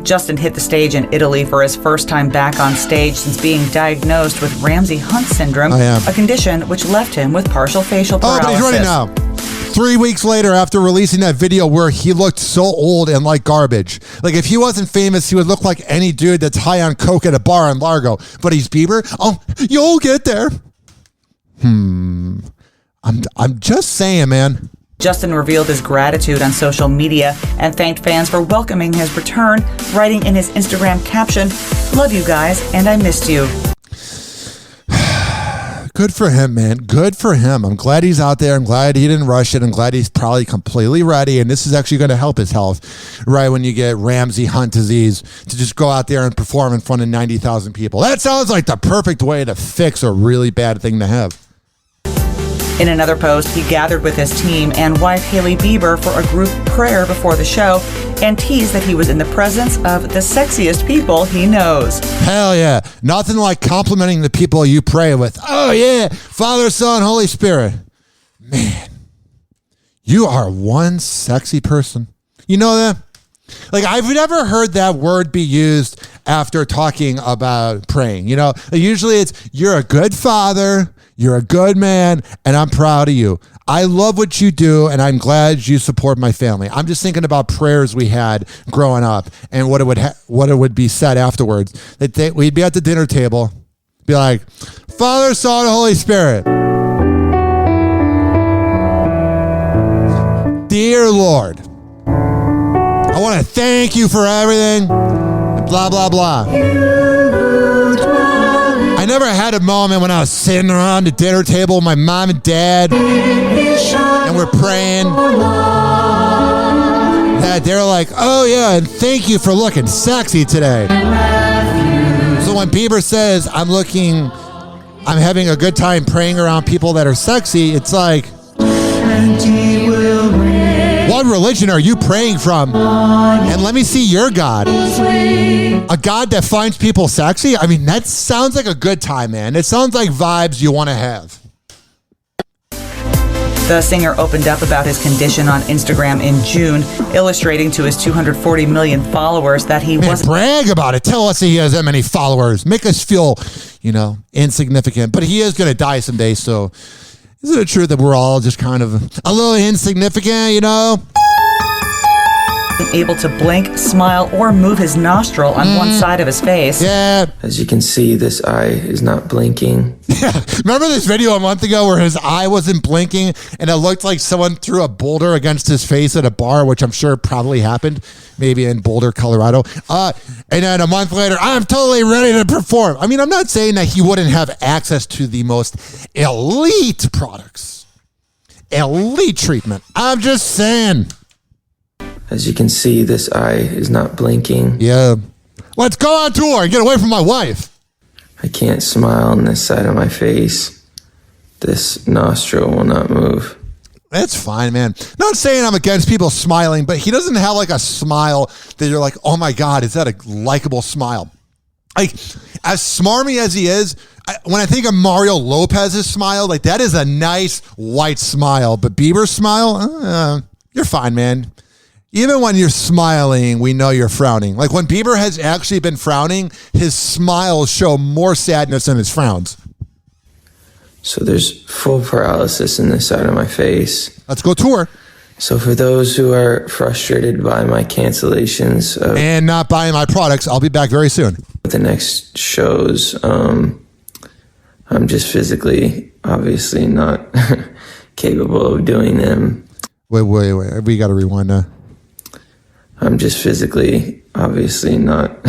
[SPEAKER 17] Justin hit the stage in Italy for his first time back on stage since being diagnosed with Ramsay-Hunt syndrome, a condition which left him with partial facial paralysis.
[SPEAKER 11] Oh, but he's ready now. 3 weeks later, after releasing that video where he looked so old and like garbage. Like, if he wasn't famous, he would look like any dude that's high on coke at a bar in Largo. But he's Bieber? Oh, you'll get there. I'm just saying, man.
[SPEAKER 17] Justin revealed his gratitude on social media and thanked fans for welcoming his return, writing in his Instagram caption, "Love you guys, and I missed you."
[SPEAKER 11] Good for him, man. Good for him. I'm glad he's out there. I'm glad he didn't rush it. I'm glad he's probably completely ready, and this is actually going to help his health, right, when you get Ramsay-Hunt disease, to just go out there and perform in front of 90,000 people. That sounds like the perfect way to fix a really bad thing to have.
[SPEAKER 17] In another post, he gathered with his team and wife Hailey Bieber for a group prayer before the show and teased that he was in the presence of the sexiest people he knows.
[SPEAKER 11] Hell yeah. Nothing like complimenting the people you pray with. Oh yeah, Father, Son, Holy Spirit. Man, you are one sexy person. You know that? Like, I've never heard that word be used after talking about praying. Usually it's, you're a good father, you're a good man, and I'm proud of you. I love what you do, and I'm glad you support my family. I'm just thinking about prayers we had growing up and what it would be said afterwards. We'd be at the dinner table, be like, Father, Son, Holy Spirit. Dear Lord, I want to thank you for everything, blah, blah, blah. I never had a moment when I was sitting around the dinner table with my mom and dad, and we're praying, that they're like, oh yeah, and thank you for looking sexy today. So when Bieber says, I'm having a good time praying around people that are sexy, it's like, what religion are you praying from? And let me see your God. A God that finds people sexy? I mean, that sounds like a good time, man. It sounds like vibes you want to have.
[SPEAKER 17] The singer opened up about his condition on Instagram in June, illustrating to his 240 million followers that he wasn't...
[SPEAKER 11] Brag about it. Tell us he has that many followers. Make us feel, insignificant. But he is going to die someday, so... Isn't it true that we're all just kind of a little insignificant,
[SPEAKER 17] Able to blink, smile, or move his nostril on one side of his face.
[SPEAKER 11] Yeah.
[SPEAKER 18] As you can see, this eye is not blinking.
[SPEAKER 11] Yeah. Remember this video a month ago where his eye wasn't blinking and it looked like someone threw a boulder against his face at a bar, which I'm sure probably happened, maybe in Boulder, Colorado. And then a month later, I'm totally ready to perform. I mean, I'm not saying that he wouldn't have access to the most elite products, elite treatment. I'm just saying.
[SPEAKER 18] As you can see, this eye is not blinking.
[SPEAKER 11] Yeah. Let's go on tour and get away from my wife.
[SPEAKER 18] I can't smile on this side of my face. This nostril will not move.
[SPEAKER 11] That's fine, man. Not saying I'm against people smiling, but he doesn't have like a smile that you're like, oh my God, is that a likable smile? Like, as smarmy as he is, when I think of Mario Lopez's smile, like that is a nice white smile. But Bieber's smile, you're fine, man. Even when you're smiling, we know you're frowning. Like when Bieber has actually been frowning, his smiles show more sadness than his frowns.
[SPEAKER 18] So there's full paralysis in this side of my face.
[SPEAKER 11] Let's go tour.
[SPEAKER 18] So for those who are frustrated by my cancellations
[SPEAKER 11] and not buying my products, I'll be back very soon.
[SPEAKER 18] The next shows, I'm just physically, obviously not capable of doing them.
[SPEAKER 11] Wait. We got to rewind that.
[SPEAKER 18] I'm just physically, obviously not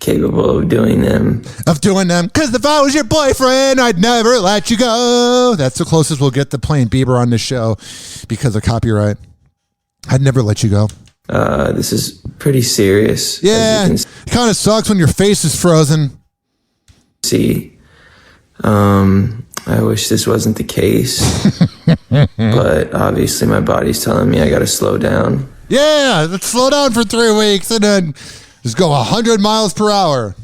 [SPEAKER 18] capable of doing them.
[SPEAKER 11] Because if I was your boyfriend, I'd never let you go. That's the closest we'll get to playing Bieber on this show because of copyright. I'd never let you go.
[SPEAKER 18] This is pretty serious.
[SPEAKER 11] Yeah, it kind of sucks when your face is frozen.
[SPEAKER 18] See, I wish this wasn't the case, but obviously my body's telling me I got to slow down.
[SPEAKER 11] Yeah, let's slow down for 3 weeks and then just go 100 miles per hour.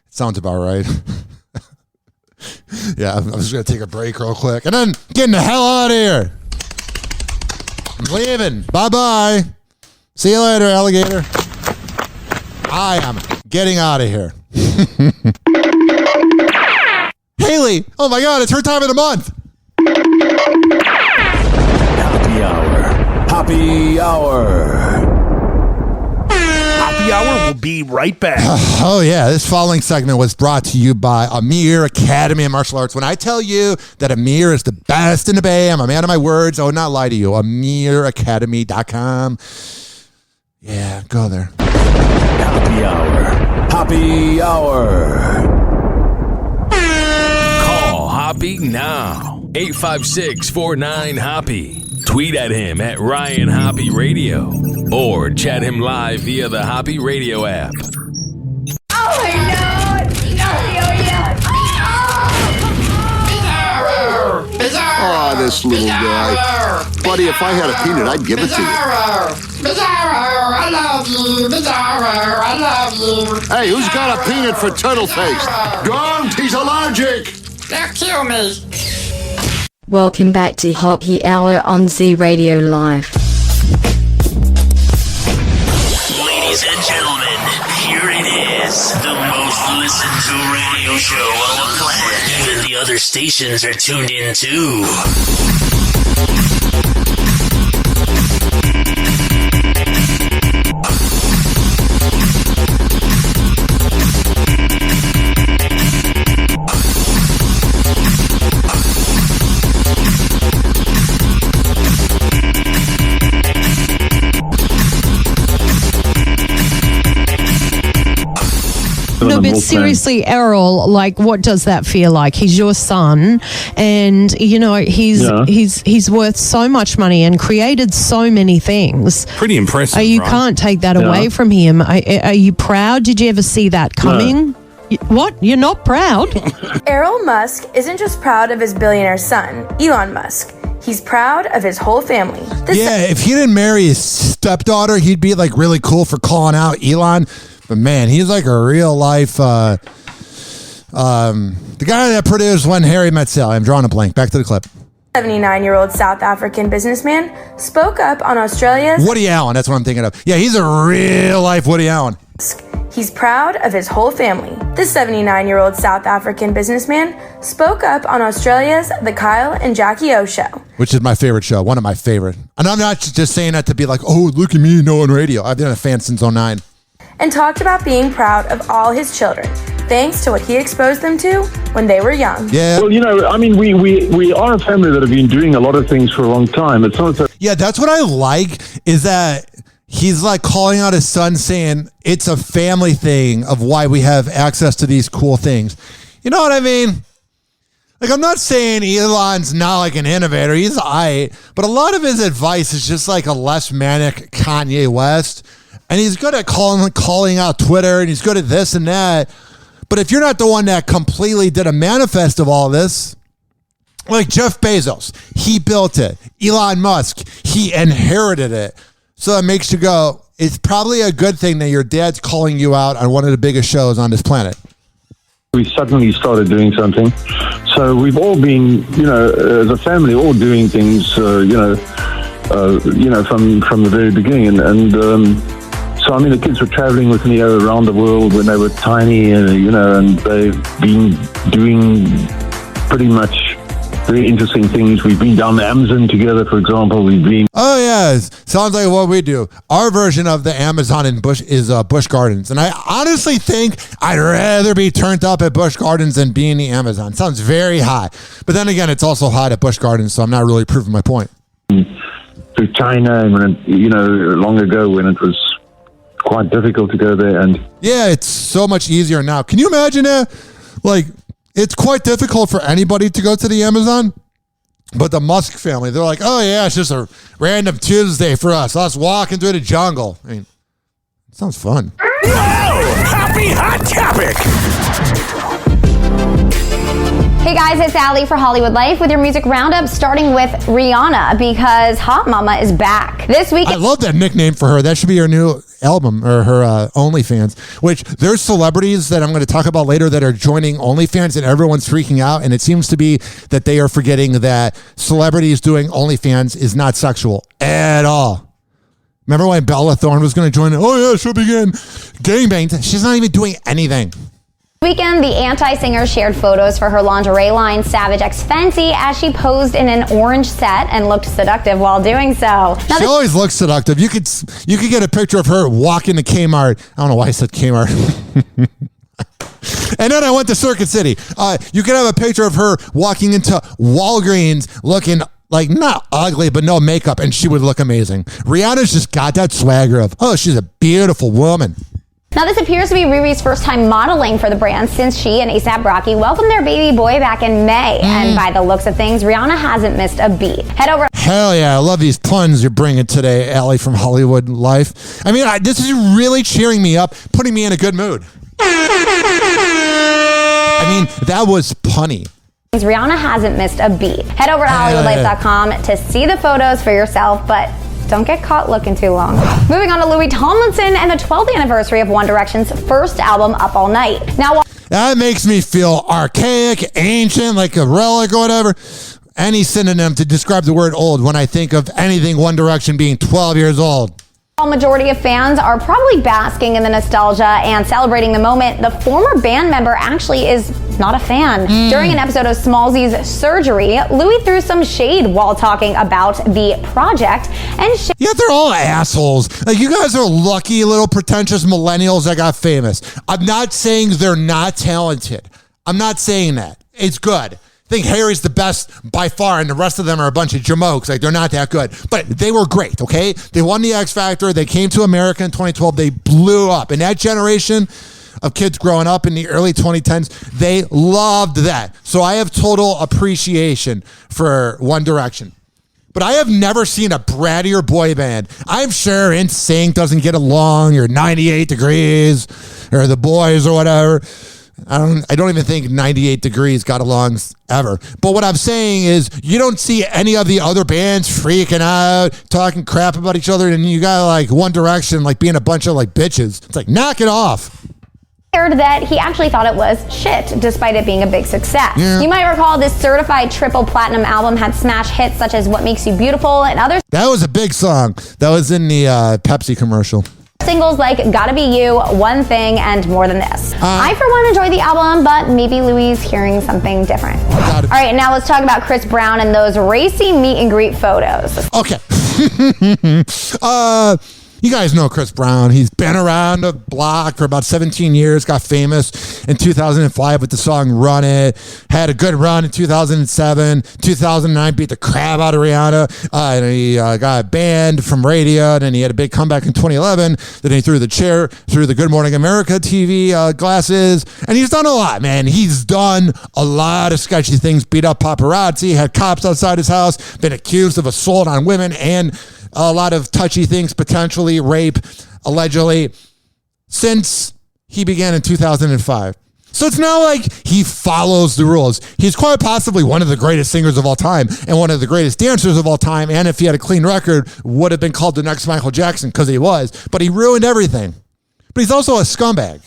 [SPEAKER 11] Sounds about right. Yeah, I'm just going to take a break real quick and then getting the hell out of here. I'm leaving. Bye-bye. See you later, alligator. I am getting out of here. Haley, oh my God, it's her time of the month.
[SPEAKER 6] Happy Hour. Happy Hour.
[SPEAKER 8] Happy Hour will be right back.
[SPEAKER 11] Oh yeah, this following segment was brought to you by Amir Academy of Martial Arts. When I tell you that Amir is the best in the Bay, I'm a man of my words. I would not lie to you. AmirAcademy.com. Yeah, go there.
[SPEAKER 6] Happy Hour. Happy Hour.
[SPEAKER 3] Call Hoppe now. 856-49-HOPPE. Tweet at him at Ryan Hoppe Radio. Or chat him live via the Hoppe Radio app.
[SPEAKER 19] Oh my God!
[SPEAKER 20] Oh, this little guy. Buddy, if I had a peanut, I'd give it to you.
[SPEAKER 19] I love you. Bizarro, I love you.
[SPEAKER 20] Hey, who's got a peanut for turtle face? Don't, he's allergic.
[SPEAKER 19] They'll kill me.
[SPEAKER 15] Welcome back to Hoppe Hour on Z Radio Live.
[SPEAKER 10] Ladies and gentlemen, here it is. The most listened to radio show on the planet. Even the other stations are tuned in too.
[SPEAKER 21] No, but seriously, Errol, like, what does that feel like? He's your son, and you know he's worth so much money and created so many things.
[SPEAKER 22] Pretty impressive.
[SPEAKER 21] You
[SPEAKER 22] right?
[SPEAKER 21] can't take that away from him. Are you proud? Did you ever see that coming?
[SPEAKER 22] No.
[SPEAKER 21] What? You're not proud?
[SPEAKER 23] Errol Musk isn't just proud of his billionaire son, Elon Musk. He's proud of his whole family.
[SPEAKER 11] If he didn't marry his stepdaughter, he'd be like really cool for calling out Elon. But man, he's like a real life, the guy that produced When Harry Met Sally. I'm drawing a blank. Back to the clip.
[SPEAKER 23] 79-year-old South African businessman spoke up on Australia's
[SPEAKER 11] Woody Allen. That's what I'm thinking of. Yeah, he's a real life Woody Allen.
[SPEAKER 23] He's proud of his whole family. This 79-year-old South African businessman spoke up on Australia's The Kyle and Jackie O Show,
[SPEAKER 11] which is my favorite show, one of my favorite. And I'm not just saying that to be like, oh, look at me, no on radio. I've been a fan since 2009.
[SPEAKER 23] and talked about being proud of all his children, thanks to what he exposed them to when they were young.
[SPEAKER 11] Yeah.
[SPEAKER 24] Well, you know, I mean, we are a family that have been doing a lot of things for a long time. It's not that.
[SPEAKER 11] Yeah, that's what I like, is that he's like calling out his son, saying it's a family thing of why we have access to these cool things. You know what I mean? Like, I'm not saying Elon's not like an innovator. He's but a lot of his advice is just like a less manic Kanye West. And he's good at calling out Twitter, and he's good at this and that. But if you're not the one that completely did a manifest of all this, like Jeff Bezos, he built it. Elon Musk, he inherited it. So it makes you go, it's probably a good thing that your dad's calling you out on one of the biggest shows on this planet.
[SPEAKER 24] We suddenly started doing something. So we've all been, as a family, all doing things, from the very beginning. And so, I mean, the kids were traveling with me around the world when they were tiny, and they've been doing pretty much very interesting things. We've been down the Amazon together, for example. We've been...
[SPEAKER 11] Oh, yeah. Sounds like what we do. Our version of the Amazon in Busch is Busch Gardens. And I honestly think I'd rather be turned up at Busch Gardens than be in the Amazon. Sounds very hot. But then again, it's also hot at Busch Gardens, so I'm not really proving my point.
[SPEAKER 24] To China, and when long ago when it was quite difficult to go there. And
[SPEAKER 11] yeah, it's so much easier now. Can you imagine that? Like, it's quite difficult for anybody to go to the Amazon. But the Musk family, they're like, oh, yeah, it's just a random Tuesday for us walking through the jungle. I mean, it sounds fun.
[SPEAKER 6] Happy Hot Topic!
[SPEAKER 1] Hey guys, it's Allie for Hollywood Life with your music roundup, starting with Rihanna because Hot Mama is back. This week,
[SPEAKER 11] I love that nickname for her. That should be her new album or her OnlyFans, which there's celebrities that I'm going to talk about later that are joining OnlyFans and everyone's freaking out. And it seems to be that they are forgetting that celebrities doing OnlyFans is not sexual at all. Remember when Bella Thorne was going to join it? Oh yeah, she'll begin gangbangs. She's not even doing anything.
[SPEAKER 1] Weekend, the Anti-singer shared photos for her lingerie line, Savage X Fenty, as she posed in an orange set and looked seductive while doing so.
[SPEAKER 11] She always looks seductive. You could get a picture of her walking to Kmart. I don't know why I said Kmart. And then I went to Circuit City. You could have a picture of her walking into Walgreens looking like not ugly, but no makeup, and she would look amazing. Rihanna's just got that swagger of, oh, she's a beautiful woman.
[SPEAKER 1] Now, this appears to be Riri's first time modeling for the brand since she and A$AP Rocky welcomed their baby boy back in May. And by the looks of things, Rihanna hasn't missed a beat. Head over.
[SPEAKER 11] Hell yeah, I love these puns you're bringing today, Allie from Hollywood Life. I mean, this is really cheering me up, putting me in a good mood. I mean, that was punny.
[SPEAKER 1] Rihanna hasn't missed a beat. Head over to HollywoodLife.com to see the photos for yourself, but don't get caught looking too long. Moving on to Louis Tomlinson and the 12th anniversary of One Direction's first album, Up All Night. Now,
[SPEAKER 11] that makes me feel archaic, ancient, like a relic or whatever. Any synonym to describe the word old when I think of anything One Direction being 12 years old.
[SPEAKER 1] While a majority of fans are probably basking in the nostalgia and celebrating the moment, the former band member actually is not a fan. During an episode of Smallzy's Surgery, Louis threw some shade while talking about the project.
[SPEAKER 11] Yeah, they're all assholes. Like, you guys are lucky little pretentious millennials that got famous. I'm not saying they're not talented. I'm not saying that. It's good. I think Harry's the best by far, and the rest of them are a bunch of jamokes. Like, they're not that good. But they were great, okay? They won the X Factor. They came to America in 2012. They blew up. And that generation of kids growing up in the early 2010s, they loved that. So I have total appreciation for One Direction. But I have never seen a brattier boy band. I'm sure NSYNC doesn't get along, or 98 Degrees, or The Boys, or whatever. I don't even think 98 Degrees got along ever. But what I'm saying is, you don't see any of the other bands freaking out, talking crap about each other, and you got like One Direction like being a bunch of like bitches. It's like, knock it off.
[SPEAKER 1] That he actually thought it was shit, despite it being a big success.
[SPEAKER 11] Yeah.
[SPEAKER 1] You might recall this certified triple platinum album had smash hits such as What Makes You Beautiful and others.
[SPEAKER 11] That was a big song. That was in the Pepsi commercial.
[SPEAKER 1] Singles like Gotta Be You, One Thing, and More Than This. I, for one, enjoyed the album, but maybe Louis is hearing something different. All right, now let's talk about Chris Brown and those racy meet and greet photos.
[SPEAKER 11] Okay. You guys know Chris Brown. He's been around the block for about 17 years, got famous in 2005 with the song Run It, had a good run in 2007, 2009 beat the crap out of Rihanna, and he got banned from radio, and then he had a big comeback in 2011, then he threw the chair through the Good Morning America TV glasses, and he's done a lot, man. He's done a lot of sketchy things, beat up paparazzi, had cops outside his house, been accused of assault on women, and a lot of touchy things, potentially rape, allegedly, since he began in 2005. So it's not like he follows the rules. He's quite possibly one of the greatest singers of all time and one of the greatest dancers of all time. And if he had a clean record, would have been called the next Michael Jackson, because he was. But he ruined everything. But he's also a scumbag.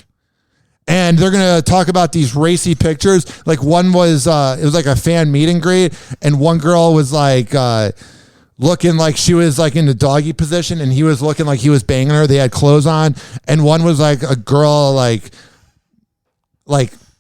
[SPEAKER 11] And they're going to talk about these racy pictures. Like, one was, it was like a fan meet and greet. And one girl was like, looking like she was like in the doggy position, and he was looking like he was banging her. They had clothes on. And one was like a girl like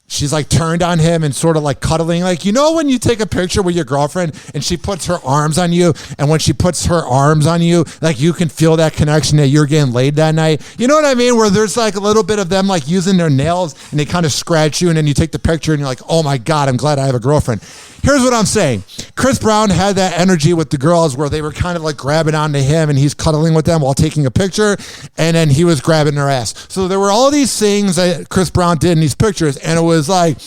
[SPEAKER 11] she's like turned on him and sort of like cuddling. Like, you know, when you take a picture with your girlfriend and she puts her arms on you, and when she puts her arms on you, like you can feel that connection that you're getting laid that night. You know what I mean? Where there's like a little bit of them like using their nails and they kind of scratch you, and then you take the picture and you're like, oh my God, I'm glad I have a girlfriend. Here's what I'm saying. Chris Brown had that energy with the girls where they were kind of like grabbing onto him and he's cuddling with them while taking a picture, and then he was grabbing their ass. So there were all these things that Chris Brown did in these pictures, and it was like,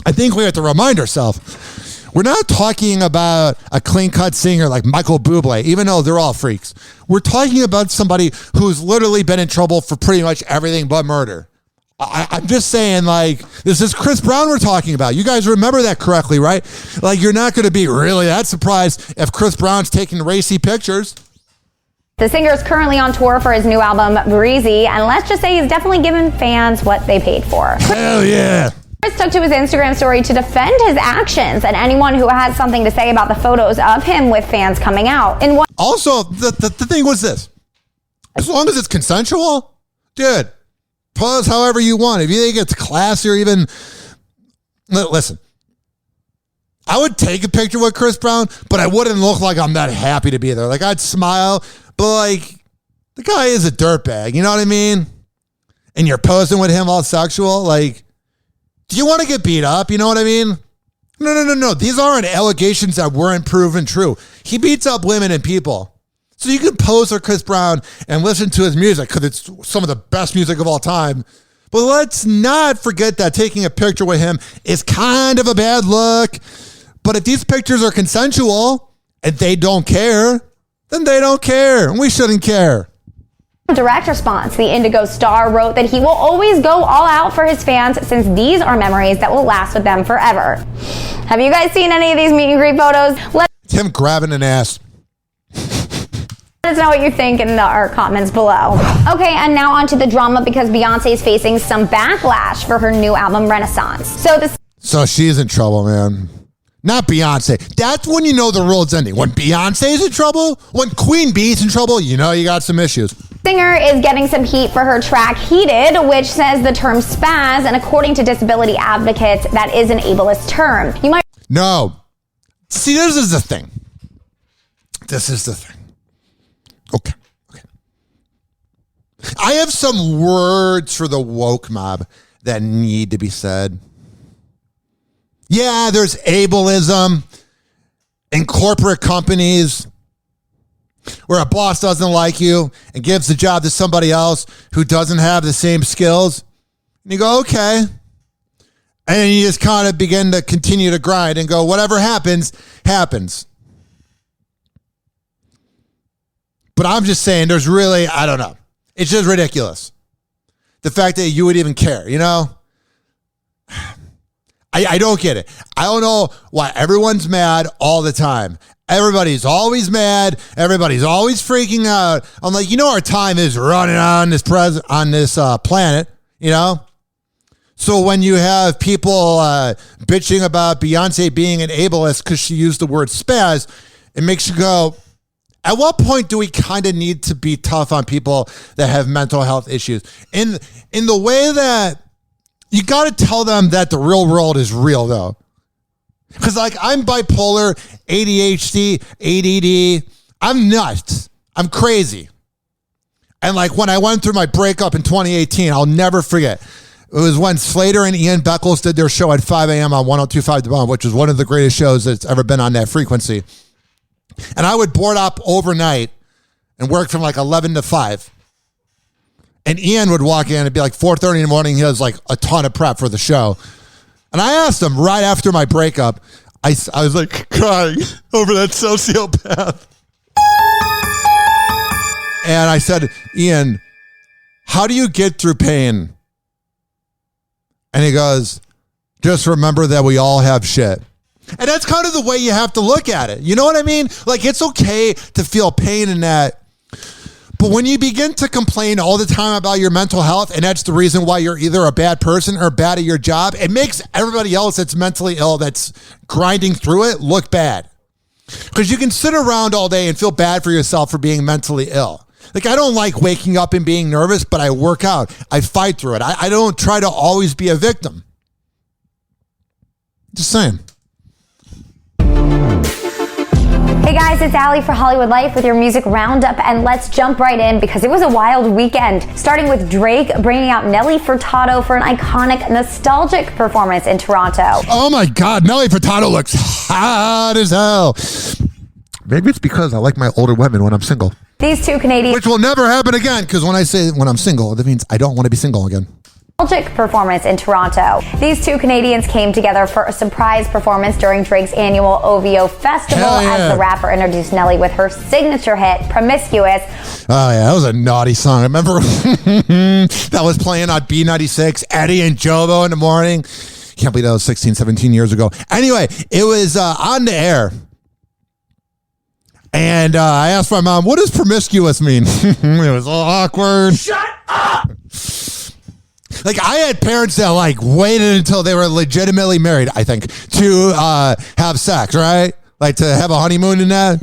[SPEAKER 11] I think we have to remind ourselves, we're not talking about a clean-cut singer like Michael Bublé, even though they're all freaks. We're talking about somebody who's literally been in trouble for pretty much everything but murder. I'm just saying, like, this is Chris Brown we're talking about. You guys remember that correctly, right? Like, you're not going to be really that surprised if Chris Brown's taking racy pictures.
[SPEAKER 1] The singer is currently on tour for his new album, Breezy, and let's just say he's definitely given fans what they paid for.
[SPEAKER 11] Hell yeah.
[SPEAKER 1] Chris took to his Instagram story to defend his actions and anyone who has something to say about the photos of him with fans coming out.
[SPEAKER 11] Also, the thing was this. As long as it's consensual, dude, pose however you want. If you think it's classy or even... Listen, I would take a picture with Chris Brown, but I wouldn't look like I'm that happy to be there. Like, I'd smile, but like, the guy is a dirtbag, you know what I mean? And you're posing with him all sexual, like, do you want to get beat up? You know what I mean? No. These aren't allegations that weren't proven true. He beats up women and people. So you can pose for Chris Brown and listen to his music because it's some of the best music of all time. But let's not forget that taking a picture with him is kind of a bad look. But if these pictures are consensual and they don't care, then they don't care. And we shouldn't care.
[SPEAKER 1] Direct response. The Indigo star wrote that he will always go all out for his fans since these are memories that will last with them forever. Have you guys seen any of these meet and greet photos?
[SPEAKER 11] It's him grabbing an ass.
[SPEAKER 1] Let us know what you think in our comments below. Okay, and now on to the drama because Beyonce is facing some backlash for her new album, Renaissance. So
[SPEAKER 11] she's in trouble, man. Not Beyonce. That's when you know the world's ending. When Beyonce's in trouble, when Queen Bee's in trouble, you know you got some issues.
[SPEAKER 1] Singer is getting some heat for her track Heated, which says the term spaz, and according to disability advocates, that is an ableist term.
[SPEAKER 11] No. See, this is the thing. Okay. I have some words for the woke mob that need to be said. Yeah, there's ableism in corporate companies where a boss doesn't like you and gives the job to somebody else who doesn't have the same skills. And you go, okay. And then you just kind of begin to continue to grind and go, whatever happens, happens. But I'm just saying there's really, I don't know. It's just ridiculous. The fact that you would even care, you know? I don't get it. I don't know why everyone's mad all the time. Everybody's always mad. Everybody's always freaking out. I'm like, you know, our time is running on this planet, you know? So when you have people bitching about Beyonce being an ableist because she used the word spaz, it makes you go, at what point do we kind of need to be tough on people that have mental health issues? In the way that you got to tell them that the real world is real, though. Because, like, I'm bipolar, ADHD, ADD. I'm nuts. I'm crazy. And, like, when I went through my breakup in 2018, I'll never forget. It was when Slater and Ian Beckles did their show at 5 a.m. on 102.5 The Bomb, which was one of the greatest shows that's ever been on that frequency. And I would board up overnight and work from, like, 11 to 5. And Ian would walk in, it'd be like 4:30 in the morning. He has like a ton of prep for the show. And I asked him right after my breakup, I was like crying over that sociopath. And I said, Ian, how do you get through pain? And he goes, just remember that we all have shit. And that's kind of the way you have to look at it. You know what I mean? Like, it's okay to feel pain in that. But when you begin to complain all the time about your mental health, and that's the reason why you're either a bad person or bad at your job, it makes everybody else that's mentally ill, that's grinding through it, look bad. Because you can sit around all day and feel bad for yourself for being mentally ill. Like, I don't like waking up and being nervous, but I work out. I fight through it. I don't try to always be a victim. Just saying.
[SPEAKER 1] Hey guys, it's Allie for Hollywood Life with your music roundup, and let's jump right in because it was a wild weekend. Starting with Drake bringing out Nelly Furtado for an iconic, nostalgic performance in Toronto.
[SPEAKER 11] Oh my God, Nelly Furtado looks hot as hell. Maybe it's because I like my older women when I'm single.
[SPEAKER 1] These two Canadians,
[SPEAKER 11] which will never happen again, because when I say when I'm single, that means I don't want to be single again.
[SPEAKER 1] Performance in Toronto. These two Canadians came together for a surprise performance during Drake's annual OVO festival as the rapper introduced Nelly with her signature hit, Promiscuous.
[SPEAKER 11] Oh yeah, that was a naughty song. I remember that was playing on B96, Eddie and Jobo in the morning. Can't believe that was 16, 17 years ago. Anyway, it was on the air. And I asked my mom, what does promiscuous mean? It was all awkward.
[SPEAKER 6] Shut up!
[SPEAKER 11] Like, I had parents that, like, waited until they were legitimately married, I think, to have sex, right? Like, to have a honeymoon and that.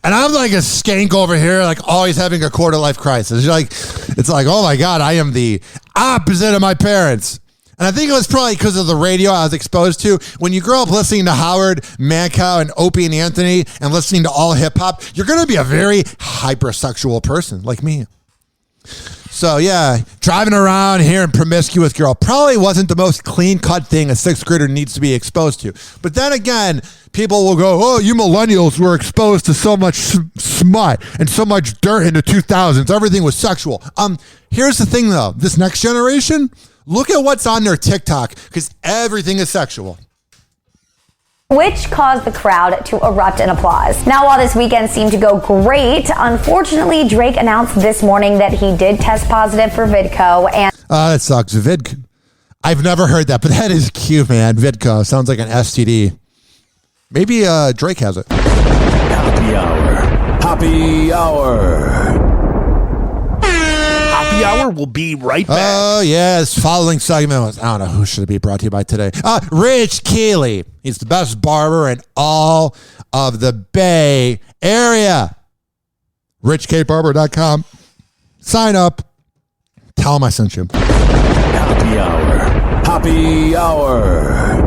[SPEAKER 11] And I'm like a skank over here, like, always having a quarter-life crisis. It's like, oh, my God, I am the opposite of my parents. And I think it was probably because of the radio I was exposed to. When you grow up listening to Howard, Mancow, and Opie and Anthony and listening to all hip-hop, you're going to be a very hypersexual person like me. So, yeah, driving around hearing Promiscuous Girl probably wasn't the most clean-cut thing a sixth grader needs to be exposed to. But then again, people will go, oh, you millennials were exposed to so much smut and so much dirt in the 2000s. Everything was sexual. Here's the thing, though. This next generation, look at what's on their TikTok, because everything is sexual.
[SPEAKER 1] Which caused the crowd to erupt in applause. Now, while this weekend seemed to go great, unfortunately, Drake announced this morning that he did test positive for VidCo. And
[SPEAKER 11] that sucks. I've never heard that, but that is cute, man. VidCo sounds like an STD. Maybe Drake has it.
[SPEAKER 6] Happy Hour. Happy Hour.
[SPEAKER 8] Happy Hour will be right back.
[SPEAKER 11] Oh, yes. Following segment was, I don't know who should it be brought to you by today. Rich Keeley. He's the best barber in all of the Bay Area. RichKBarber.com. Sign up. Tell him I sent you.
[SPEAKER 6] Happy Hour. Happy Hour.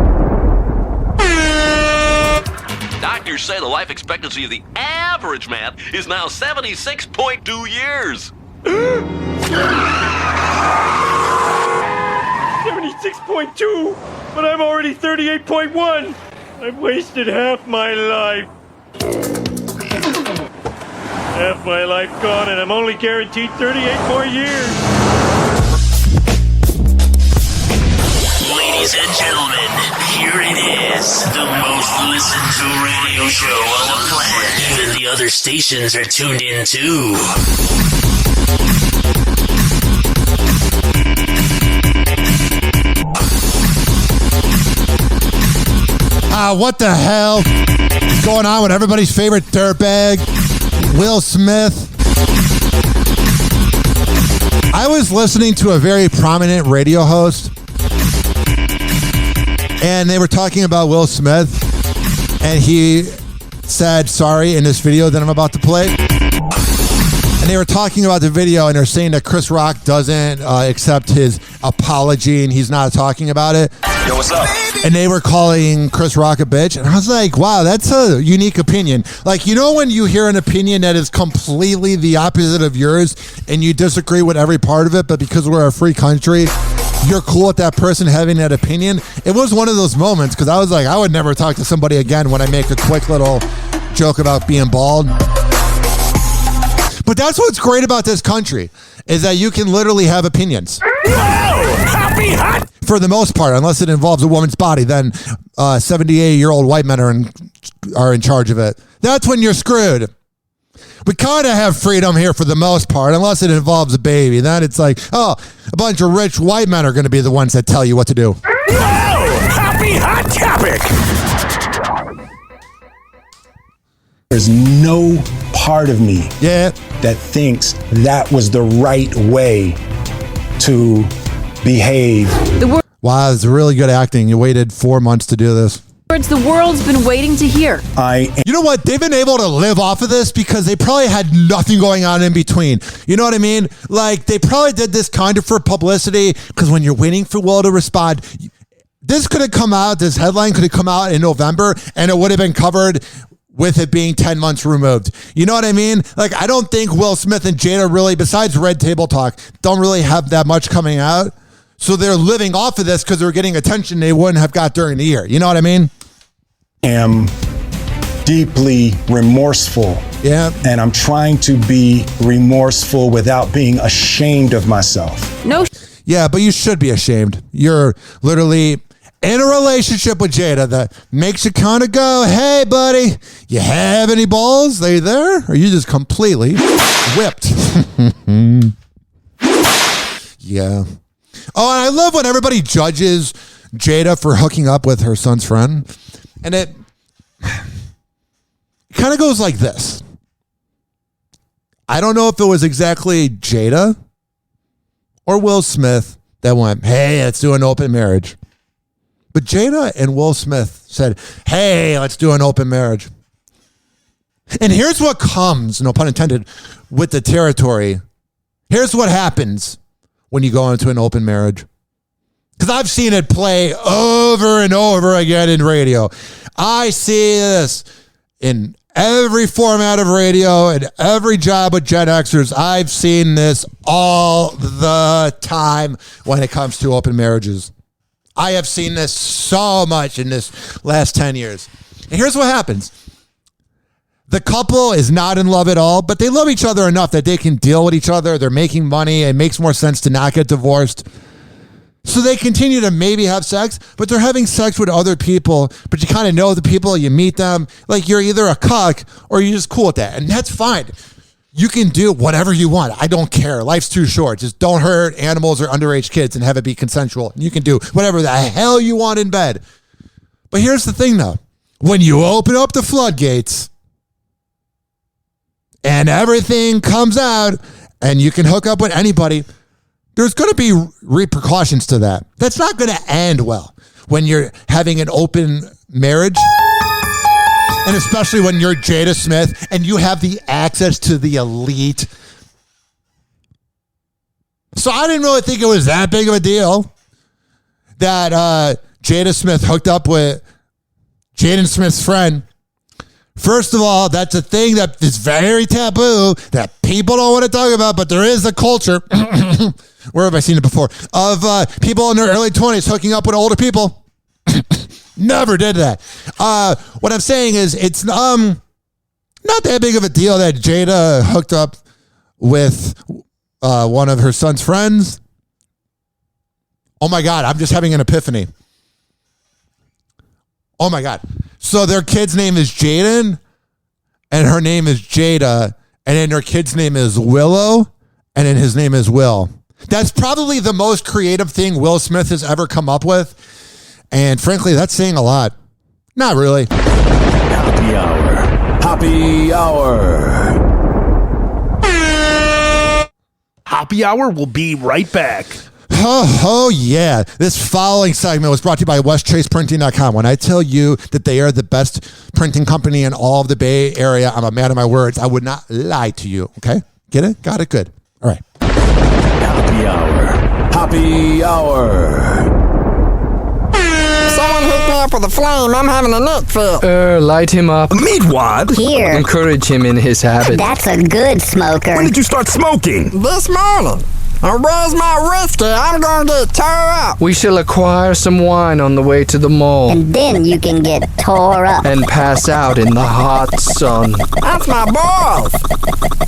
[SPEAKER 2] Doctors say the life expectancy of the average man is now 76.2 years.
[SPEAKER 6] 76.2, but I'm already 38.1. I've wasted half my life. Half my life gone, and I'm only guaranteed 38 more years.
[SPEAKER 10] Ladies and gentlemen, here it is, the most listened to radio show on the planet. Even the other stations are tuned in too.
[SPEAKER 11] What the hell is going on with everybody's favorite dirtbag, Will Smith? I was listening to a very prominent radio host, and they were talking about Will Smith, and he said sorry in this video that I'm about to play. And they were talking about the video, and they're saying that Chris Rock doesn't accept his apology, and he's not talking about it.
[SPEAKER 6] Yo, what's up?
[SPEAKER 11] And they were calling Chris Rock a bitch. And I was like, wow, that's a unique opinion. Like, you know when you hear an opinion that is completely the opposite of yours, and you disagree with every part of it, but because we're a free country, you're cool with that person having that opinion? It was one of those moments, because I was like, I would never talk to somebody again when I make a quick little joke about being bald. But that's what's great about this country, is that you can literally have opinions.
[SPEAKER 6] Happy hot.
[SPEAKER 11] For the most part, unless it involves a woman's body, then 78-year-old white men are in charge of it. That's when you're screwed. We kind of have freedom here for the most part, unless it involves a baby. Then it's like, oh, a bunch of rich white men are going to be the ones that tell you what to do.
[SPEAKER 6] Happy hot topic.
[SPEAKER 4] There's no part of me that thinks that was the right way to behave.
[SPEAKER 11] Wow, it's really good acting. You waited 4 months to do this.
[SPEAKER 7] Words the world's been waiting to hear.
[SPEAKER 11] You know what? They've been able to live off of this because they probably had nothing going on in between. You know what I mean? Like, they probably did this kind of for publicity, because when you're waiting for Will to respond, This headline could have come out in November, and it would have been covered with it being 10 months removed. You know what I mean? Like, I don't think Will Smith and Jada really, besides Red Table Talk, don't really have that much coming out. So they're living off of this because they're getting attention they wouldn't have got during the year. You know what I mean?
[SPEAKER 4] Am deeply remorseful.
[SPEAKER 11] Yeah.
[SPEAKER 4] And I'm trying to be remorseful without being ashamed of myself.
[SPEAKER 21] No.
[SPEAKER 11] Yeah, but you should be ashamed. You're literally in a relationship with Jada that makes you kind of go, hey, buddy, you have any balls? Are you there? Or are you just completely whipped? Yeah. Oh, and I love when everybody judges Jada for hooking up with her son's friend. And it kind of goes like this. I don't know if it was exactly Jada or Will Smith that went, hey, let's do an open marriage. But Jada and Will Smith said, hey, let's do an open marriage. And here's what comes, no pun intended, with the territory. Here's what happens when you go into an open marriage. Because I've seen it play over and over again in radio. I see this in every format of radio and every job with Gen Xers. I've seen this all the time when it comes to open marriages. I have seen this so much in this last 10 years. And here's what happens. The couple is not in love at all, but they love each other enough that they can deal with each other. They're making money. It makes more sense to not get divorced. So they continue to maybe have sex, but they're having sex with other people, but you kind of know the people, you meet them. Like, you're either a cuck or you're just cool with that. And that's fine. You can do whatever you want. I don't care. Life's too short. Just don't hurt animals or underage kids and have it be consensual. You can do whatever the hell you want in bed. But here's the thing, though. When you open up the floodgates and everything comes out and you can hook up with anybody, there's going to be repercussions to that. That's not going to end well when you're having an open marriage. And especially when you're Jada Smith and you have the access to the elite. So I didn't really think it was that big of a deal that Jada Smith hooked up with Jaden Smith's friend. First of all, that's a thing that is very taboo that people don't want to talk about, but there is a culture, where have I seen it before, of people in their early 20s hooking up with older people. Never did that. What I'm saying is it's not that big of a deal that Jada hooked up with one of her son's friends. Oh my God, I'm just having an epiphany. Oh my God. So their kid's name is Jaden and her name is Jada, and then her kid's name is Willow, and then his name is Will. That's probably the most creative thing Will Smith has ever come up with. And frankly, that's saying a lot. Not really.
[SPEAKER 3] Happy Hour. Happy Hour.
[SPEAKER 8] Happy Hour will be right back.
[SPEAKER 11] Oh, yeah. This following segment was brought to you by WestChasePrinting.com. When I tell you that they are the best printing company in all of the Bay Area, I'm a man of my words. I would not lie to you. Okay? Get it? Got it? Good. All right.
[SPEAKER 3] Happy Hour. Happy Hour.
[SPEAKER 19] Someone hook me up with a flame. I'm having a neck fit.
[SPEAKER 5] Light him up.
[SPEAKER 9] Meat wad?
[SPEAKER 19] Here.
[SPEAKER 5] Encourage him in his habit.
[SPEAKER 19] That's a good smoker.
[SPEAKER 9] When did you start smoking?
[SPEAKER 19] This morning. Where's my whiskey? I'm gonna get tore up.
[SPEAKER 5] We shall acquire some wine on the way to the mall.
[SPEAKER 19] And then you can get tore up.
[SPEAKER 5] And pass out in the hot sun.
[SPEAKER 19] That's my boss.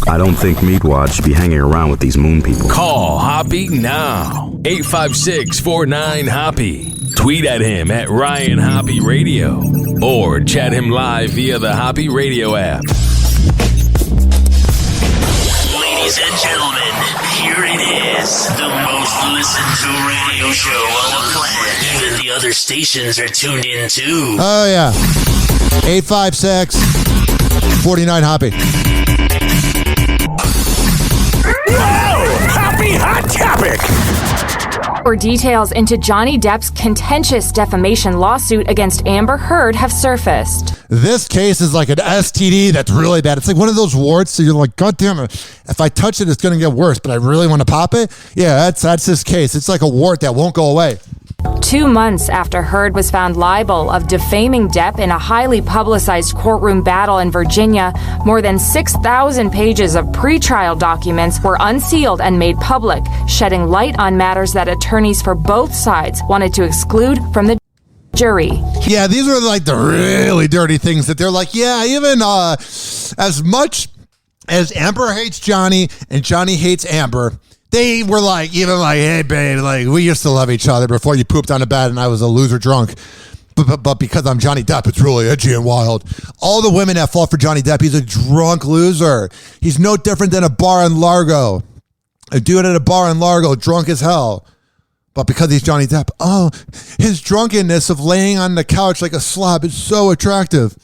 [SPEAKER 9] I don't think Meatwad should be hanging around with these moon people.
[SPEAKER 3] Call Hoppe now. 856-49-HOPPE. Tweet at him at Ryan Hoppe Radio. Or chat him live via the Hoppe Radio app.
[SPEAKER 10] Ladies and gentlemen, here it is. The most listened to radio show on the planet. Even the other stations are tuned in too.
[SPEAKER 11] Oh, yeah. 856-49-HOPPE.
[SPEAKER 9] Whoa! Happy Hot Topic!
[SPEAKER 16] More details into Johnny Depp's contentious defamation lawsuit against Amber Heard have surfaced.
[SPEAKER 11] This case is like an STD that's really bad. It's like one of those warts, so you're like, God damn it, if I touch it, it's going to get worse, but I really want to pop it? Yeah, that's this case. It's like a wart that won't go away.
[SPEAKER 16] 2 months after Heard was found liable of defaming Depp in a highly publicized courtroom battle in Virginia, more than 6,000 pages of pretrial documents were unsealed and made public, shedding light on matters that attorneys for both sides wanted to exclude from the jury.
[SPEAKER 11] Yeah, these are like the really dirty things that they're like, yeah, even as much as Amber hates Johnny and Johnny hates Amber, they were like, even like, hey, babe, like, we used to love each other before you pooped on the bed and I was a loser drunk. But because I'm Johnny Depp, it's really edgy and wild. All the women that fall for Johnny Depp, he's a drunk loser. He's no different than a bar in Largo. A dude at a bar in Largo, drunk as hell. But because he's Johnny Depp, oh, his drunkenness of laying on the couch like a slob is so attractive.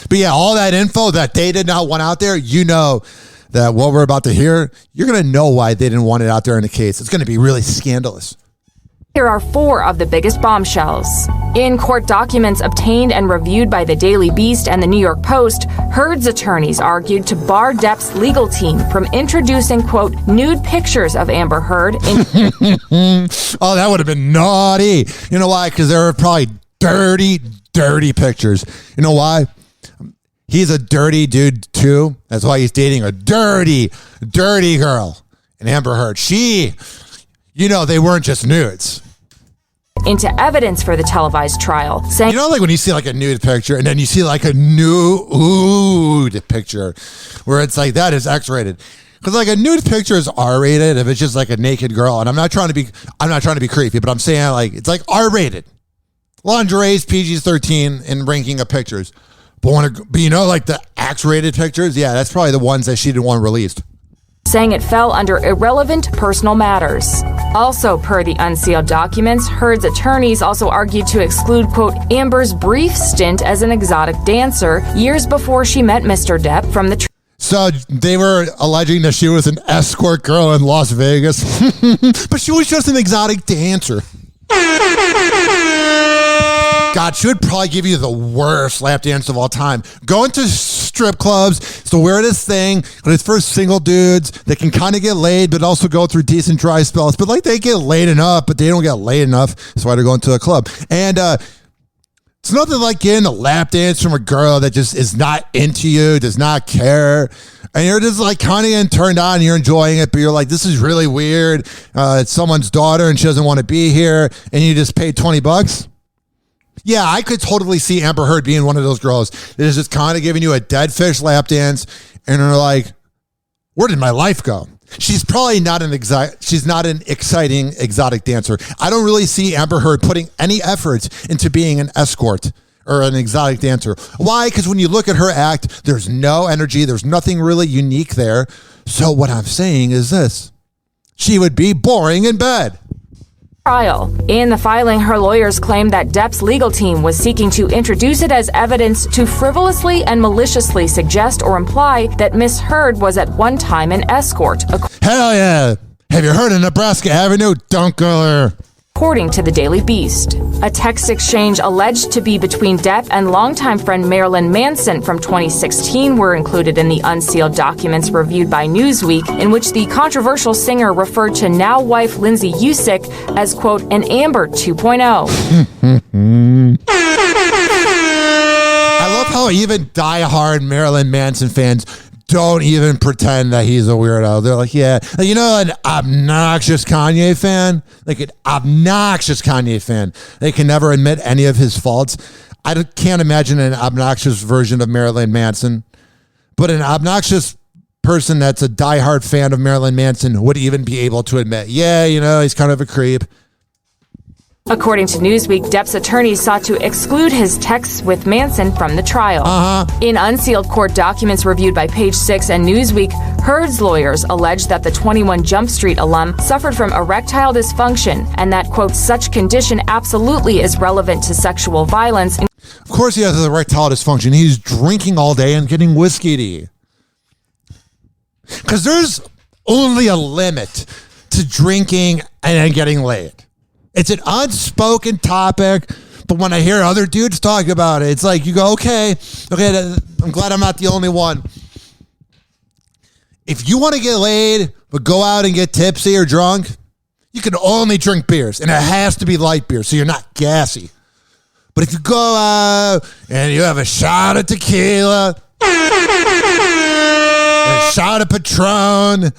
[SPEAKER 11] But yeah, all that info that they did not want out there, you know that what we're about to hear, you're going to know why they didn't want it out there in the case. It's going to be really scandalous.
[SPEAKER 16] Here are 4 of the biggest bombshells. In court documents obtained and reviewed by the Daily Beast and the New York Post, Heard's attorneys argued to bar Depp's legal team from introducing, quote, nude pictures of Amber Heard.
[SPEAKER 11] Oh, that would have been naughty. You know why? Because there were probably dirty pictures. You know why? He's a dirty dude, too. That's why he's dating a dirty girl. And Amber Heard, they weren't just nudes.
[SPEAKER 16] Into evidence for the televised trial, saying,
[SPEAKER 11] like when you see like a nude picture and then you see like a nude picture where it's like, that is X-rated. Because like a nude picture is R-rated if it's just like a naked girl. And I'm not trying to be creepy, but I'm saying like, it's like R-rated. Lingerie is PG-13 in ranking of pictures. But like the X-rated pictures, yeah, that's probably the ones that she didn't want released.
[SPEAKER 16] Saying it fell under irrelevant personal matters. Also, per the unsealed documents, Heard's attorneys also argued to exclude, quote, Amber's brief stint as an exotic dancer years before she met Mr. Depp from the...
[SPEAKER 11] So they were alleging that she was an escort girl in Las Vegas, but she was just an exotic dancer. God, she would probably give you the worst lap dance of all time. Going to strip clubs, it's the weirdest thing, but it's for single dudes that can kind of get laid, but also go through decent dry spells. But like they get laid enough, but they don't get laid enough. That's why they're going to a club. And it's nothing like getting a lap dance from a girl that just is not into you, does not care. And you're just like kind of getting turned on, you're enjoying it, but you're like, this is really weird. It's someone's daughter and she doesn't want to be here. And you just paid $20. Yeah, I could totally see Amber Heard being one of those girls that is just kind of giving you a dead fish lap dance, and they're like, "Where did my life go?" She's probably not an exciting exotic dancer. I don't really see Amber Heard putting any efforts into being an escort or an exotic dancer. Why? Because when you look at her act, there's no energy. There's nothing really unique there. So what I'm saying is this: she would be boring in bed.
[SPEAKER 16] Trial. In the filing, her lawyers claimed that Depp's legal team was seeking to introduce it as evidence to frivolously and maliciously suggest or imply that Miss Heard was at one time an escort.
[SPEAKER 11] Hell yeah! Have you heard of Nebraska Avenue? Don't go there.
[SPEAKER 16] According to the Daily Beast, a text exchange alleged to be between Depp and longtime friend Marilyn Manson from 2016 were included in the unsealed documents reviewed by Newsweek, in which the controversial singer referred to now-wife Lindsay Usick as, quote, an Amber 2.0.
[SPEAKER 11] I love how even diehard Marilyn Manson fans don't even pretend that he's a weirdo. They're like, yeah, you know, an obnoxious Kanye fan, like an obnoxious Kanye fan. They can never admit any of his faults. I can't imagine an obnoxious version of Marilyn Manson, but an obnoxious person that's a diehard fan of Marilyn Manson would even be able to admit, yeah, you know, he's kind of a creep.
[SPEAKER 16] According to Newsweek, Depp's attorneys sought to exclude his texts with Manson from the trial. In unsealed court documents reviewed by Page Six and Newsweek, Heard's lawyers alleged that the 21 Jump Street alum suffered from erectile dysfunction and that, quote, such condition absolutely is relevant to sexual violence.
[SPEAKER 11] Of course he has erectile dysfunction. He's drinking all day and getting whiskey. Because there's only a limit to drinking and then getting laid. It's an unspoken topic, but when I hear other dudes talk about it, it's like you go, okay, I'm glad I'm not the only one. If you want to get laid, but go out and get tipsy or drunk, you can only drink beers, and it has to be light beer, so you're not gassy. But if you go out and you have a shot of tequila, a shot of Patron,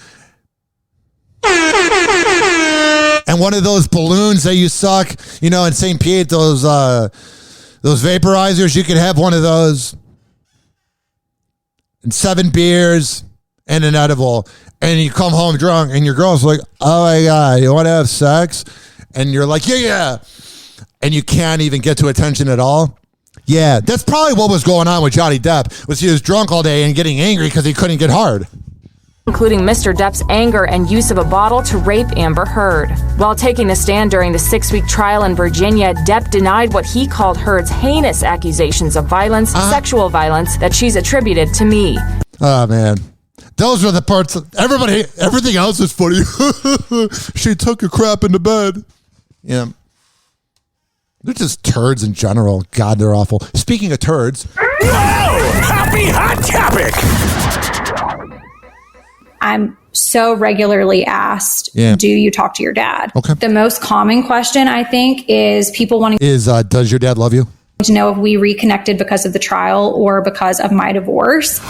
[SPEAKER 11] and one of those balloons that you suck, in St. Pete, those vaporizers, you could have one of those, and 7 beers and an edible, and you come home drunk, and your girl's like, oh my God, you want to have sex? And you're like, yeah. And you can't even get to attention at all. Yeah, that's probably what was going on with Johnny Depp, was he was drunk all day and getting angry because he couldn't get hard.
[SPEAKER 16] Including Mr. Depp's anger and use of a bottle to rape Amber Heard. While taking the stand during the 6-week trial in Virginia, Depp denied what he called Heard's heinous accusations of violence, sexual violence, that she's attributed to me.
[SPEAKER 11] Oh, man. Those are the parts. Everything else is funny. She took a crap in the bed. Yeah. They're just turds in general. God, they're awful. Speaking of turds.
[SPEAKER 12] Whoa! Happy hot topic!
[SPEAKER 13] I'm so regularly asked, do you talk to your dad?
[SPEAKER 11] Okay.
[SPEAKER 13] The most common question, I think, is people wanting
[SPEAKER 11] does your dad love you?
[SPEAKER 13] To know if we reconnected because of the trial or because of my divorce.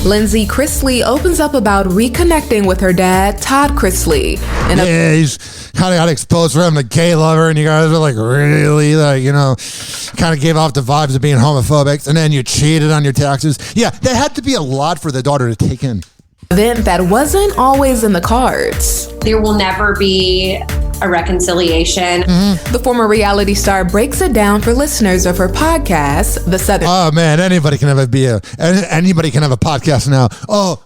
[SPEAKER 14] Lindsay Chrisley opens up about reconnecting with her dad, Todd Chrisley.
[SPEAKER 11] He's kind of got exposed for him, a gay lover, and you guys are like, really? Kind of gave off the vibes of being homophobic, and then you cheated on your taxes. Yeah, that had to be a lot for the daughter to take in.
[SPEAKER 14] Event that wasn't always in the cards.
[SPEAKER 22] There will never be a reconciliation.
[SPEAKER 14] The former reality star breaks it down for listeners of her podcast, The Southern.
[SPEAKER 11] Oh man, anybody can have a podcast now. Oh,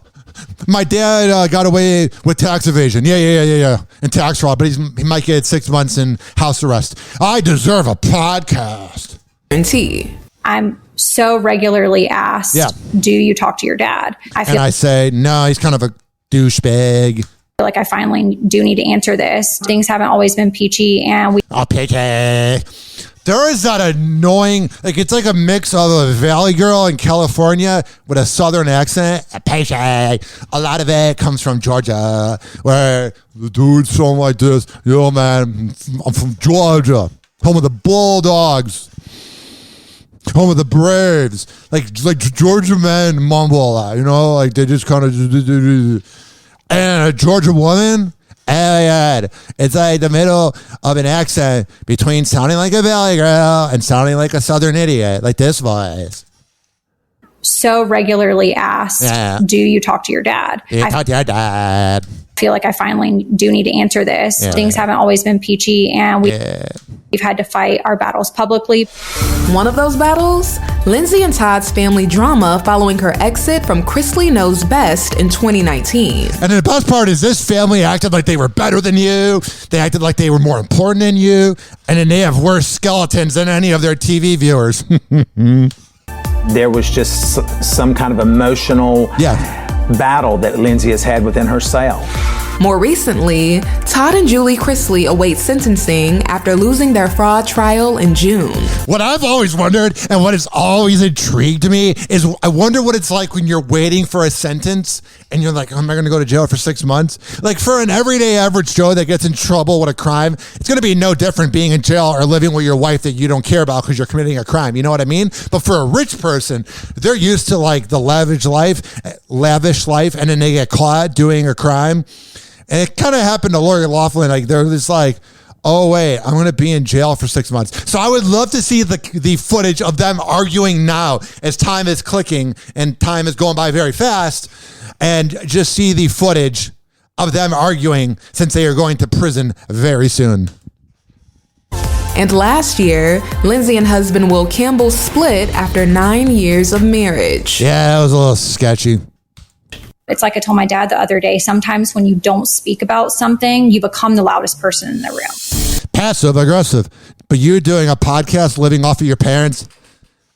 [SPEAKER 11] my dad got away with tax evasion. Yeah, and tax fraud, but he might get 6 months in house arrest. I deserve a podcast.
[SPEAKER 13] I'm so regularly asked, do you talk to your dad?
[SPEAKER 11] I say, no, he's kind of a douchebag.
[SPEAKER 13] I feel like I finally do need to answer this. Things haven't always been peachy, and
[SPEAKER 11] peachy. There is that annoying, it's like a mix of a valley girl in California with a southern accent. Peachy. A lot of it comes from Georgia, where the dudes sound like this. Yo, man, I'm from Georgia, home of the Bulldogs. Home of the Braves, like Georgia men mumble a lot, they just kind of, and a Georgia woman, it's like the middle of an accent between sounding like a valley girl and sounding like a southern idiot, like this voice.
[SPEAKER 13] So regularly asked, do you talk to your dad?
[SPEAKER 11] Talk to your dad.
[SPEAKER 13] I feel like I finally do need to answer this. Things haven't always been peachy, and we've had to fight our battles publicly.
[SPEAKER 14] One of those battles? Lindsay and Todd's family drama following her exit from Chrisley Knows Best in 2019.
[SPEAKER 11] And the best part is this family acted like they were better than you. They acted like they were more important than you. And then they have worse skeletons than any of their TV viewers.
[SPEAKER 25] There was just some kind of emotional battle that Lindsay has had within herself.
[SPEAKER 14] More recently, Todd and Julie Chrisley await sentencing after losing their fraud trial in June.
[SPEAKER 11] What I've always wondered, and what has always intrigued me, is I wonder what it's like when you're waiting for a sentence and you're like, am I going to go to jail for 6 months? Like for an everyday average Joe that gets in trouble with a crime, it's going to be no different being in jail or living with your wife that you don't care about because you're committing a crime. You know what I mean? But for a rich person, they're used to like the lavish life, and then they get caught doing a crime. And it kind of happened to Lori Loughlin. Like they're just like, oh wait, I'm going to be in jail for 6 months. So I would love to see the footage of them arguing now as time is clicking and time is going by very fast, and just see the footage of them arguing since they are going to prison very soon.
[SPEAKER 14] And last year, Lindsay and husband Will Campbell split after 9 years of marriage.
[SPEAKER 11] Yeah, it was a little sketchy.
[SPEAKER 13] It's like I told my dad the other day, sometimes when you don't speak about something, you become the loudest person in the room.
[SPEAKER 11] Passive aggressive. But you're doing a podcast living off of your parents.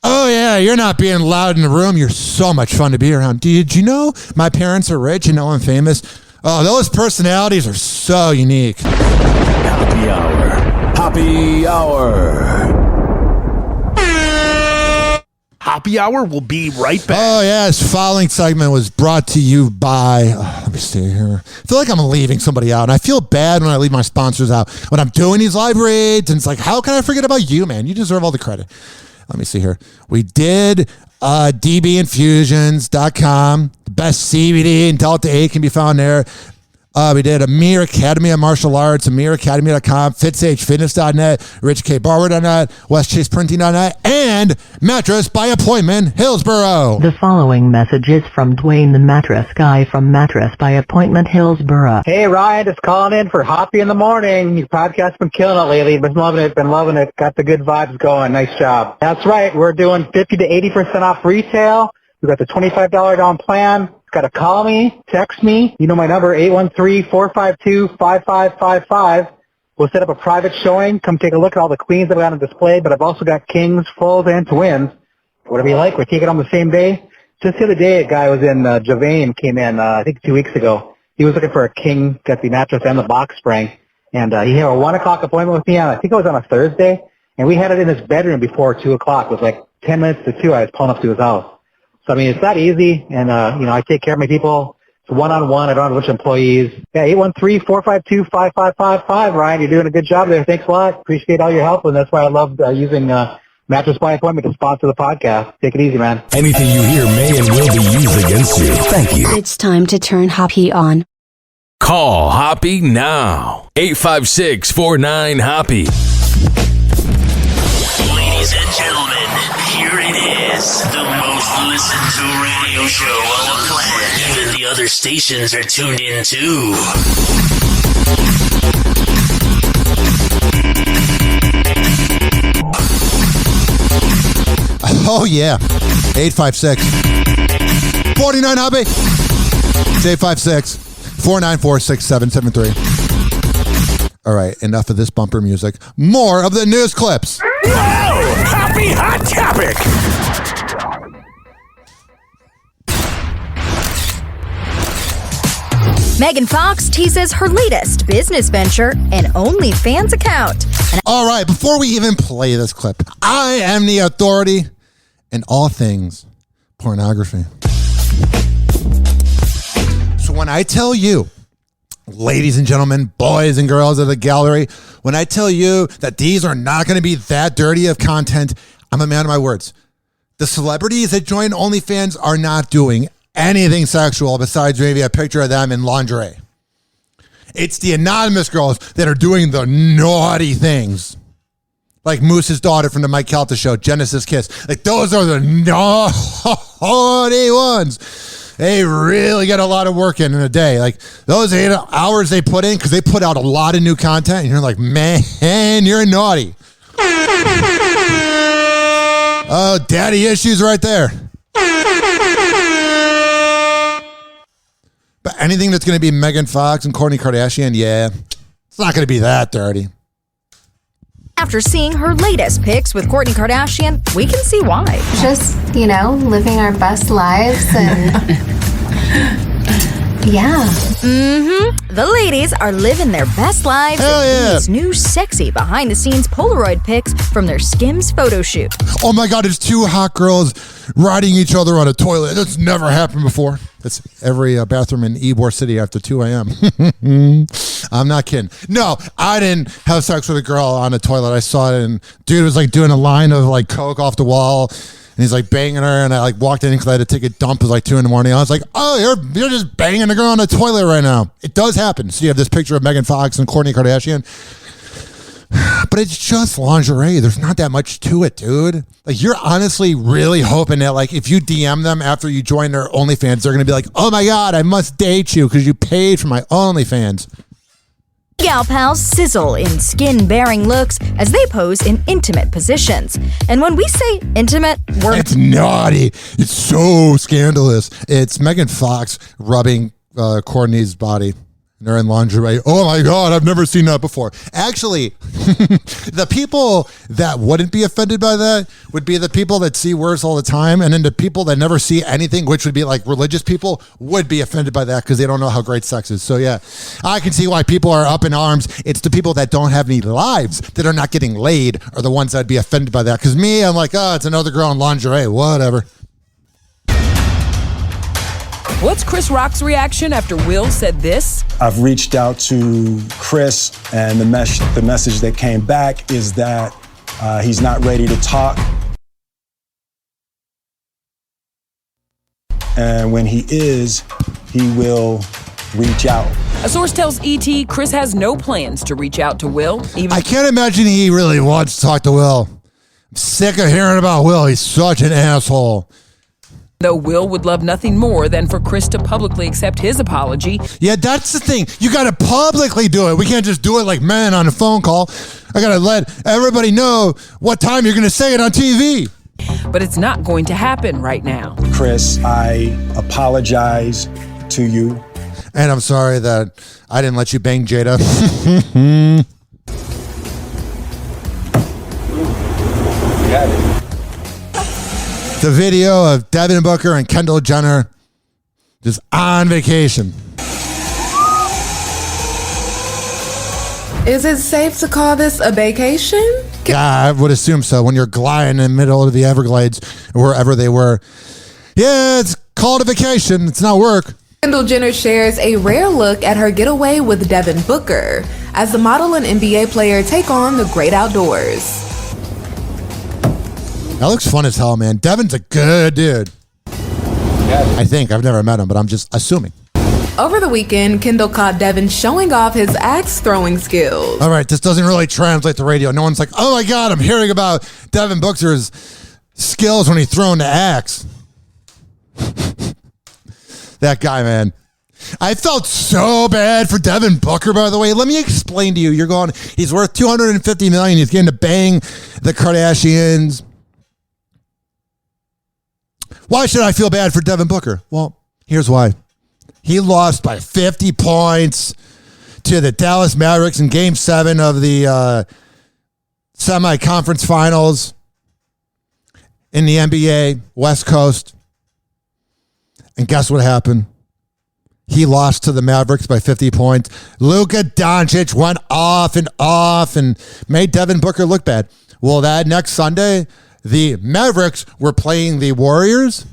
[SPEAKER 11] Oh yeah, you're not being loud in the room. You're so much fun to be around. Did you know my parents are rich and I'm famous? Oh, those personalities are so unique.
[SPEAKER 12] Hoppe Hour. Hoppe Hour.
[SPEAKER 8] Hoppe Hour will be right back.
[SPEAKER 11] Oh, yes. Following segment was brought to you by, let me see here. I feel like I'm leaving somebody out, and I feel bad when I leave my sponsors out. When I'm doing these live reads, and it's like, how can I forget about you, man? You deserve all the credit. Let me see here. We did dbinfusions.com. The best CBD and Delta 8 can be found there. We did Amir Academy of Martial Arts, AmirAcademy.com, FitSageFitness.net, RichKBarber.net, WestChasePrinting.net, and Mattress by Appointment, Hillsborough.
[SPEAKER 15] The following message is from Dwayne the Mattress Guy from Mattress by Appointment, Hillsborough.
[SPEAKER 17] Hey, Ryan, just calling in for Hoppe in the Morning. Your podcast's been killing it lately. Been loving it. Got the good vibes going. Nice job. That's right. We're doing 50 to 80% off retail. We've got the $25 down plan. Got to call me, text me. You know my number, 813-452-5555. We'll set up a private showing. Come take a look at all the queens that we got on display, but I've also got kings, fulls, and twins. Whatever you like, we take it on the same day. Just the other day, a guy was in Javane, came in, I think 2 weeks ago. He was looking for a king, got the mattress and the box spring. And he had a 1 o'clock appointment with me on, I think it was on a Thursday. And we had it in his bedroom before 2 o'clock. It was like 10 minutes to 2. I was pulling up to his house. So, I mean, it's that easy, and, I take care of my people. It's one-on-one. I don't have a bunch of employees. Yeah, 813-452-5555. Ryan, you're doing a good job there. Thanks a lot. Appreciate all your help, and that's why I love using Mattress by Appointment to sponsor the podcast. Take it easy, man.
[SPEAKER 3] Anything you hear may and will be used against you. Thank you.
[SPEAKER 18] It's time to turn Hoppe on.
[SPEAKER 3] Call Hoppe now. 856-49-HOPPE.
[SPEAKER 10] Ladies and gentlemen, here it is. The most listened to radio show on the planet. Even the other stations are tuned in too.
[SPEAKER 11] Oh, yeah. 856-49-HOPPE. It's 856-494-6773. All right, enough of this bumper music. More of the news clips.
[SPEAKER 12] Whoa! Hoppe Hot Topic!
[SPEAKER 20] Megan Fox teases her latest business venture, an OnlyFans account.
[SPEAKER 11] All right, before we even play this clip, I am the authority in all things pornography. So when I tell you, ladies and gentlemen, boys and girls of the gallery, when I tell you that these are not going to be that dirty of content, I'm a man of my words. The celebrities that join OnlyFans are not doing anything sexual besides maybe a picture of them in lingerie. It's the anonymous girls that are doing the naughty things. Like Moose's daughter from the Mike Calta show, Genesis Kiss. Like, those are the naughty ones. They really get a lot of work in a day. Like, those 8 hours they put in, because they put out a lot of new content, and you're like, man, you're naughty. Oh, daddy issues right there. But anything that's going to be Megan Fox and Kourtney Kardashian, yeah, it's not going to be that dirty.
[SPEAKER 20] After seeing her latest pics with Kourtney Kardashian, we can see why.
[SPEAKER 23] Just, living our best lives and yeah.
[SPEAKER 20] Mm-hmm. The ladies are living their best lives in these new sexy behind-the-scenes Polaroid pics from their Skims photo shoot.
[SPEAKER 11] Oh my God, it's 2 hot girls riding each other on a toilet. That's never happened before. That's every bathroom in Ybor City after 2 a.m. I'm not kidding. No, I didn't have sex with a girl on a toilet. I saw it, and dude was like doing a line of like coke off the wall, and he's like banging her, and I like walked in because I had to take a dump. It was like 2 a.m. I was like, oh, you're just banging a girl on the toilet right now. It does happen. So you have this picture of Megan Fox and Kourtney Kardashian. But it's just lingerie. There's not that much to it, dude. Like, you're honestly really hoping that, like, if you DM them after you join their OnlyFans, they're going to be like, oh my God, I must date you because you paid for my OnlyFans.
[SPEAKER 20] Gal pals sizzle in skin-bearing looks as they pose in intimate positions. And when we say intimate,
[SPEAKER 11] it's naughty. It's so scandalous. It's Megan Fox rubbing Kourtney's body. And they're in lingerie. Oh my God, I've never seen that before. Actually, the people that wouldn't be offended by that would be the people that see worse all the time. And then the people that never see anything, which would be like religious people, would be offended by that because they don't know how great sex is. So yeah, I can see why people are up in arms. It's the people that don't have any lives, that are not getting laid, are the ones that'd be offended by that. Because me, I'm like, oh, it's another girl in lingerie, whatever.
[SPEAKER 1] What's Chris Rock's reaction after Will said this?
[SPEAKER 4] I've reached out to Chris, and the message that came back is that he's not ready to talk. And when he is, he will reach out.
[SPEAKER 1] A source tells ET Chris has no plans to reach out to Will.
[SPEAKER 11] I can't imagine he really wants to talk to Will. I'm sick of hearing about Will. He's such an asshole.
[SPEAKER 1] Though Will would love nothing more than for Chris to publicly accept his apology.
[SPEAKER 11] Yeah, that's the thing. You got to publicly do it. We can't just do it like men on a phone call. I got to let everybody know what time you're going to say it on TV.
[SPEAKER 1] But it's not going to happen right now.
[SPEAKER 4] Chris, I apologize to you.
[SPEAKER 11] And I'm sorry that I didn't let you bang Jada.
[SPEAKER 4] Got it.
[SPEAKER 11] The video of Devin Booker and Kendall Jenner just on vacation.
[SPEAKER 14] Is it safe to call this a vacation?
[SPEAKER 11] Yeah, I would assume so. When you're gliding in the middle of the Everglades, or wherever they were. Yeah, it's called a vacation. It's not work.
[SPEAKER 14] Kendall Jenner shares a rare look at her getaway with Devin Booker as the model and NBA player take on the great outdoors.
[SPEAKER 11] That looks fun as hell, man. Devin's a good dude. Yeah. I think. I've never met him, but I'm just assuming.
[SPEAKER 14] Over the weekend, Kendall caught Devin showing off his axe throwing skills.
[SPEAKER 11] All right, this doesn't really translate to radio. No one's like, oh my God, I'm hearing about Devin Booker's skills when he's throwing the axe. That guy, man. I felt so bad for Devin Booker, by the way. Let me explain to you. You're going, he's worth $250 million. He's getting to bang the Kardashians. Why should I feel bad for Devin Booker? Well, here's why. He lost by 50 points to the Dallas Mavericks in Game 7 of the semi-conference finals in the NBA West Coast. And guess what happened? He lost to the Mavericks by 50 points. Luka Doncic went off and made Devin Booker look bad. Well, that next Sunday, the Mavericks were playing the Warriors,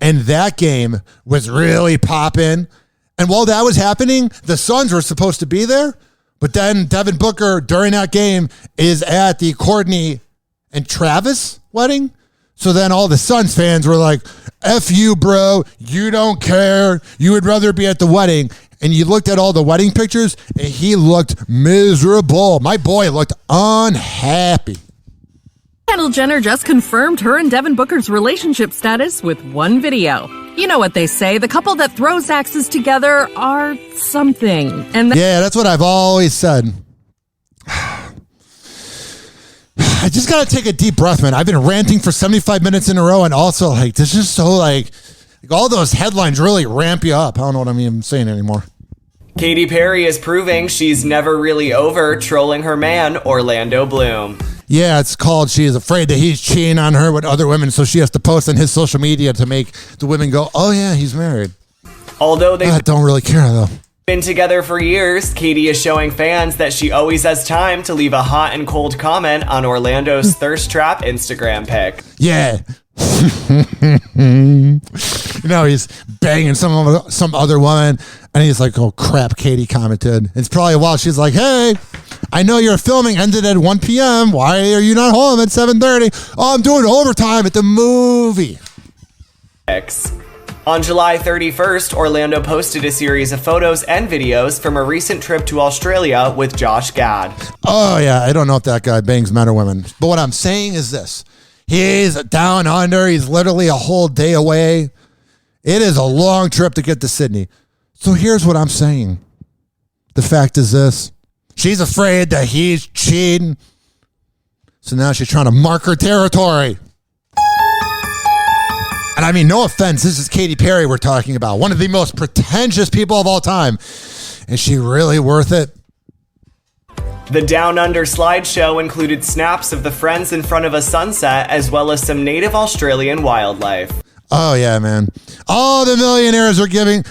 [SPEAKER 11] and that game was really popping. And while that was happening, the Suns were supposed to be there, but then Devin Booker, during that game, is at the Courtney and Travis wedding. So then all the Suns fans were like, F you, bro. You don't care. You would rather be at the wedding. And you looked at all the wedding pictures, and he looked miserable. My boy looked unhappy.
[SPEAKER 2] Kendall Jenner just confirmed her and Devin Booker's relationship status with one video. You know what they say, the couple that throws axes together are something. And
[SPEAKER 11] yeah, that's what I've always said. I just got to take a deep breath, man. I've been ranting for 75 minutes in a row, and also, like, this is so, like all those headlines really ramp you up. I don't know what I'm even saying anymore.
[SPEAKER 6] Katy Perry is proving she's never really over trolling her man, Orlando Bloom.
[SPEAKER 11] Yeah, it's called she is afraid that he's cheating on her with other women, so she has to post on his social media to make the women go, oh yeah, he's married.
[SPEAKER 6] Although they
[SPEAKER 11] don't really care, though.
[SPEAKER 6] Been together for years, Katy is showing fans that she always has time to leave a hot and cold comment on Orlando's thirst trap Instagram pic.
[SPEAKER 11] Yeah. You know, he's banging some other woman, and he's like, oh crap, Katy commented. It's probably while she's like, hey, I know your filming ended at 1 p.m. Why are you not home at 7:30? Oh, I'm doing overtime at the movie.
[SPEAKER 6] On July 31st, Orlando posted a series of photos and videos from a recent trip to Australia with Josh Gad.
[SPEAKER 11] Oh, yeah, I don't know if that guy bangs men or women. But what I'm saying is this. He's down under. He's literally a whole day away. It is a long trip to get to Sydney. So here's what I'm saying. The fact is this. She's afraid that he's cheating. So now she's trying to mark her territory. And I mean, no offense, this is Katy Perry we're talking about. One of the most pretentious people of all time. Is she really worth it?
[SPEAKER 6] The Down Under slideshow included snaps of the friends in front of a sunset, as well as some native Australian wildlife.
[SPEAKER 11] Oh yeah, man! All the millionaires are getting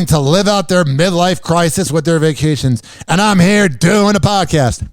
[SPEAKER 11] to live out their midlife crisis with their vacations, and I'm here doing a podcast.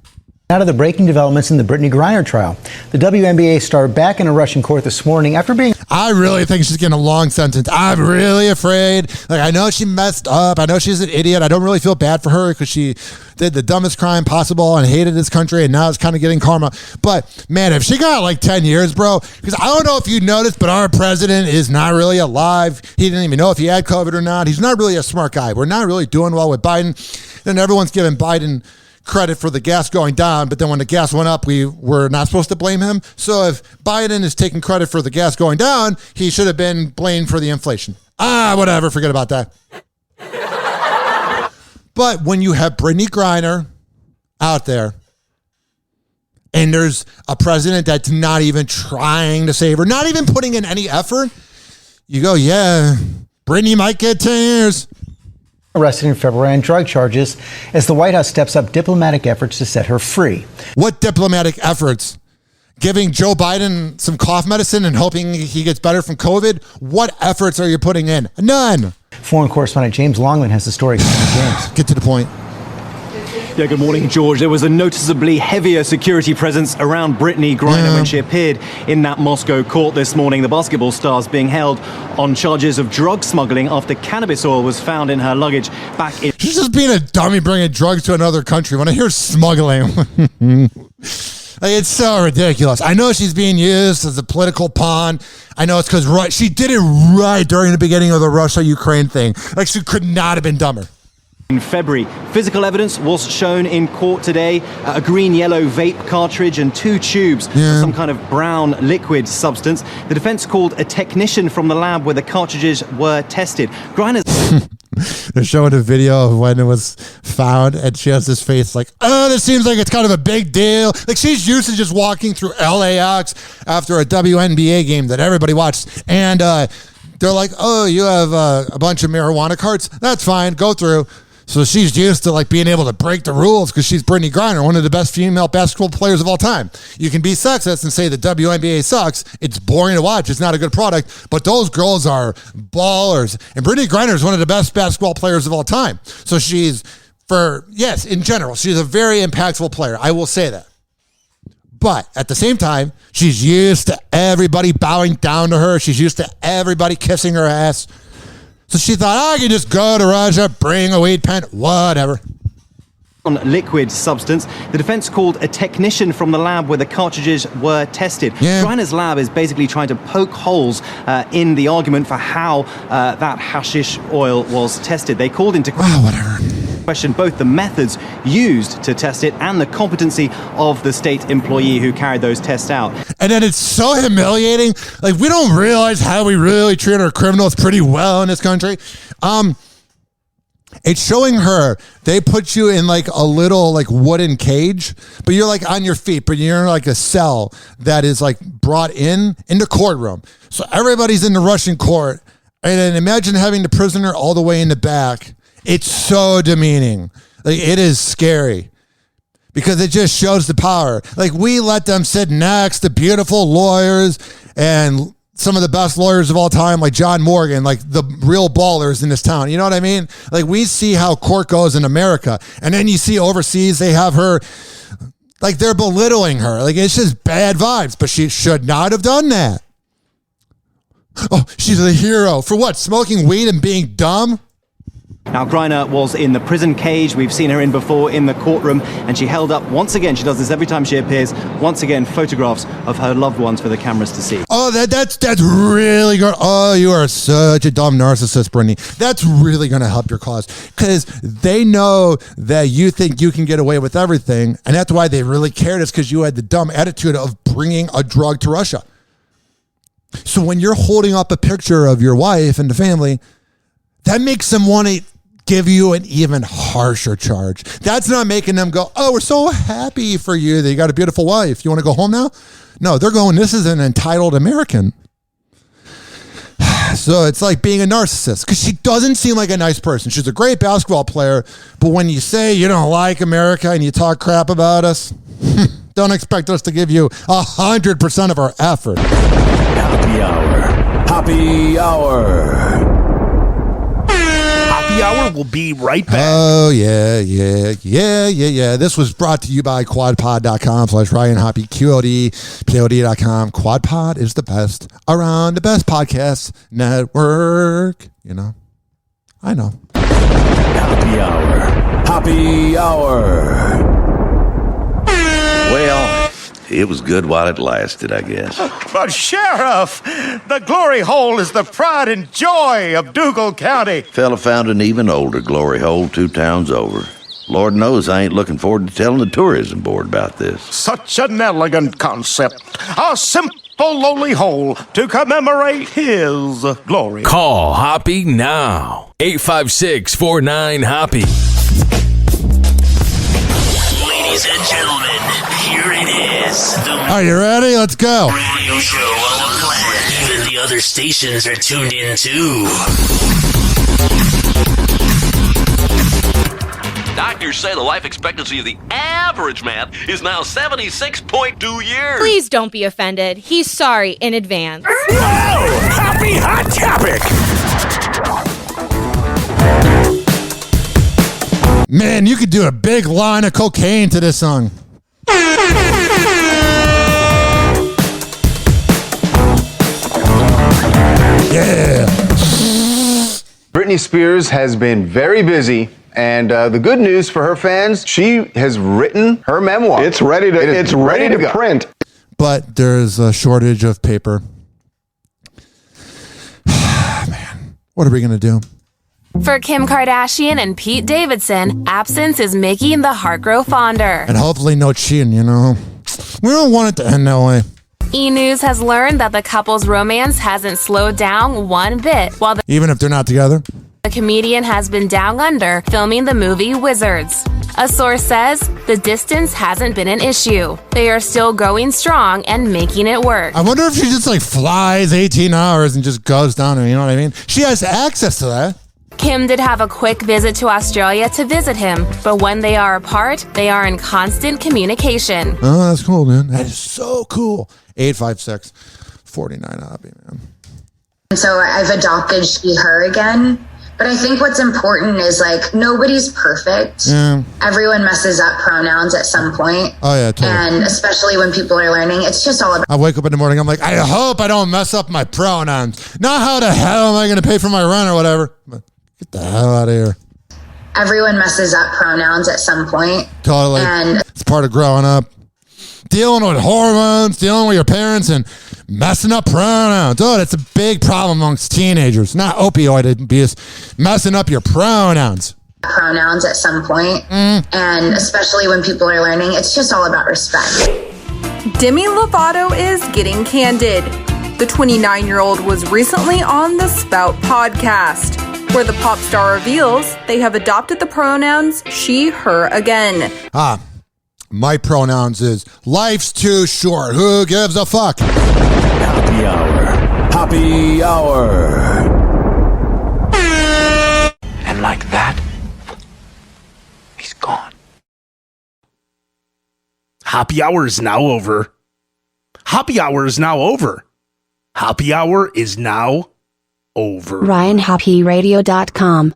[SPEAKER 5] Out of the breaking developments in the Brittany Griner trial. The WNBA star back in a Russian court this morning after being...
[SPEAKER 11] I really think she's getting a long sentence. I'm really afraid. Like, I know she messed up. I know she's an idiot. I don't really feel bad for her because she did the dumbest crime possible and hated this country, and now it's kind of getting karma. But, man, if she got like 10 years, bro, because I don't know if you noticed, but our president is not really alive. He didn't even know if he had COVID or not. He's not really a smart guy. We're not really doing well with Biden. And everyone's giving Biden credit for the gas going down, but then when the gas went up, we were not supposed to blame him. So if Biden is taking credit for the gas going down, he should have been blamed for the inflation. Whatever, forget about that. But when you have Brittany Griner out there, and there's a president that's not even trying to save her, not even putting in any effort, you go, yeah, Brittany might get 10 years.
[SPEAKER 5] Arrested in February on drug charges as the White House steps up diplomatic efforts to set her free.
[SPEAKER 11] What diplomatic efforts? Giving Joe Biden some cough medicine and hoping he gets better from COVID? What efforts are you putting in? None.
[SPEAKER 5] Foreign correspondent James Longman has the story. James,
[SPEAKER 11] get to the point.
[SPEAKER 7] Yeah, good morning, George. There was a noticeably heavier security presence around Brittany Griner when she appeared in that Moscow court this morning. The basketball star's being held on charges of drug smuggling after cannabis oil was found in her luggage back in...
[SPEAKER 11] She's just being a dummy bringing drugs to another country. When I hear smuggling, it's so ridiculous. I know she's being used as a political pawn. I know it's because she did it right during the beginning of the Russia-Ukraine thing. Like, she could not have been dumber.
[SPEAKER 7] In February, physical evidence was shown in court today. A green-yellow vape cartridge and 2 tubes of some kind of brown liquid substance. The defense called a technician from the lab where the cartridges were tested. Griner's...
[SPEAKER 11] They're showing a video of when it was found, and she has this face like, oh, this seems like it's kind of a big deal. Like, she's used to just walking through LAX after a WNBA game that everybody watched, and they're like, oh, you have a bunch of marijuana carts? That's fine, go through. So she's used to like being able to break the rules because she's Brittany Griner, one of the best female basketball players of all time. You can be sexist and say the WNBA sucks. It's boring to watch. It's not a good product. But those girls are ballers. And Brittany Griner is one of the best basketball players of all time. So in general, she's a very impactful player. I will say that. But at the same time, she's used to everybody bowing down to her. She's used to everybody kissing her ass. So she thought, I can just go to Russia, bring a weed pen, whatever.
[SPEAKER 7] On liquid substance, the defense called a technician from the lab where the cartridges were tested. Griner's lab is basically trying to poke holes in the argument for how that hashish oil was tested. They called into question both the methods used to test it and the competency of the state employee who carried those tests out.
[SPEAKER 11] And then it's so humiliating. Like, we don't realize how we really treat our criminals pretty well in this country. It's showing her, they put you in like a little like wooden cage, but you're like on your feet, but you're in like a cell that is like brought in the courtroom. So everybody's in the Russian court. And then imagine having the prisoner all the way in the back. It's so demeaning. Like, it is scary because it just shows the power. Like, we let them sit next to beautiful lawyers and some of the best lawyers of all time, like John Morgan, like the real ballers in this town. You know what I mean? Like, we see how court goes in America. And then you see overseas, they have her, like, they're belittling her. Like, it's just bad vibes, but she should not have done that. Oh, she's a hero. For what? Smoking weed and being dumb?
[SPEAKER 7] Now, Griner was in the prison cage. We've seen her in before in the courtroom, and she held up once again. She does this every time she appears. Once again, photographs of her loved ones for the cameras to see.
[SPEAKER 11] Oh, that's really good. Oh, you are such a dumb narcissist, Brittany. That's really going to help your cause because they know that you think you can get away with everything, and that's why they really cared. Is because you had the dumb attitude of bringing a drug to Russia. So when you're holding up a picture of your wife and the family, that makes them want to give you an even harsher charge. That's not making them go, oh, we're so happy for you that you got a beautiful wife. You want to go home now? No, they're going, this is an entitled American. so it's like being a narcissist because she doesn't seem like a nice person. She's a great basketball player, but when you say you don't like America and you talk crap about us, don't expect us to give you 100% of our effort.
[SPEAKER 3] Happy Hour. Happy Hour.
[SPEAKER 8] Happy Hour will be right back.
[SPEAKER 11] Oh, yeah. This was brought to you by quadpod.com/Ryan Hoppe, QOD.com. QuadPod is the best around, the best podcast network. You know? I know.
[SPEAKER 3] Happy Hour. Happy Hour.
[SPEAKER 9] Well, it was good while it lasted, I guess.
[SPEAKER 12] But Sheriff, the glory hole is the pride and joy of Dougal County.
[SPEAKER 9] Fella found an even older glory hole 2 towns over. Lord knows I ain't looking forward to telling the tourism board about this.
[SPEAKER 12] Such an elegant concept. A simple, lowly hole to commemorate his glory.
[SPEAKER 3] Call Hoppe now. 856-49-HOPPE.
[SPEAKER 10] Ladies and gentlemen, here it is.
[SPEAKER 11] Are you ready? Let's go.
[SPEAKER 10] Radio show on the planet. Even the other stations are tuned in too.
[SPEAKER 16] Doctors say the life expectancy of the average man is now 76.2 years.
[SPEAKER 19] Please don't be offended. He's sorry in advance.
[SPEAKER 12] Whoa! Happy Hot Topic!
[SPEAKER 11] Man, you could do a big line of cocaine to this song. Yeah.
[SPEAKER 21] Britney Spears has been very busy, and the good news for her fans, she has written her memoir.
[SPEAKER 24] It's ready to
[SPEAKER 21] go.
[SPEAKER 24] print.
[SPEAKER 11] But there's a shortage of paper. Man, what are we going to do?
[SPEAKER 19] For Kim Kardashian and Pete Davidson, absence is making the heart grow fonder.
[SPEAKER 11] And hopefully no cheating, you know. We don't want it to end that way.
[SPEAKER 19] E! News has learned that the couple's romance hasn't slowed down one bit, while the
[SPEAKER 11] Even if they're not together?
[SPEAKER 19] comedian has been down under filming the movie Wizards. A source says the distance hasn't been an issue. They are still going strong and making it work.
[SPEAKER 11] I wonder if she just like flies 18 hours and just goes down there, you know what I mean? She has access to that.
[SPEAKER 19] Kim did have a quick visit to Australia to visit him, but when they are apart, they are in constant communication.
[SPEAKER 11] Oh, that's cool, man. That is so cool. 856-49-HOPPE, man.
[SPEAKER 26] So I've adopted she, her again. But I think what's important is, like, nobody's perfect.
[SPEAKER 11] Yeah.
[SPEAKER 26] Everyone messes up pronouns at some point.
[SPEAKER 11] Oh, yeah, totally.
[SPEAKER 26] And especially when people are learning, it's just all about...
[SPEAKER 11] I wake up in the morning, I'm like, I hope I don't mess up my pronouns. Not how the hell am I going to pay for my rent or whatever. But get the hell out of here.
[SPEAKER 26] Everyone messes up pronouns at some point.
[SPEAKER 11] Totally.
[SPEAKER 26] And
[SPEAKER 11] it's part of growing up. Dealing with hormones, dealing with your parents, and messing up pronouns. Oh, that's a big problem amongst teenagers. Not opioid abuse. Messing up your pronouns.
[SPEAKER 26] Pronouns at some point. And especially when people are learning, it's just all about respect.
[SPEAKER 27] Demi Lovato is getting candid. The 29-year-old was recently on the Spout podcast, where the pop star reveals they have adopted the pronouns she, her again.
[SPEAKER 11] My pronouns is life's too short. Who gives a fuck?
[SPEAKER 3] Happy Hour. Happy Hour.
[SPEAKER 21] And like that, he's gone.
[SPEAKER 8] Happy Hour is now over. Happy Hour is now over. Happy Hour is now over.
[SPEAKER 18] RyanHoppeRadio.com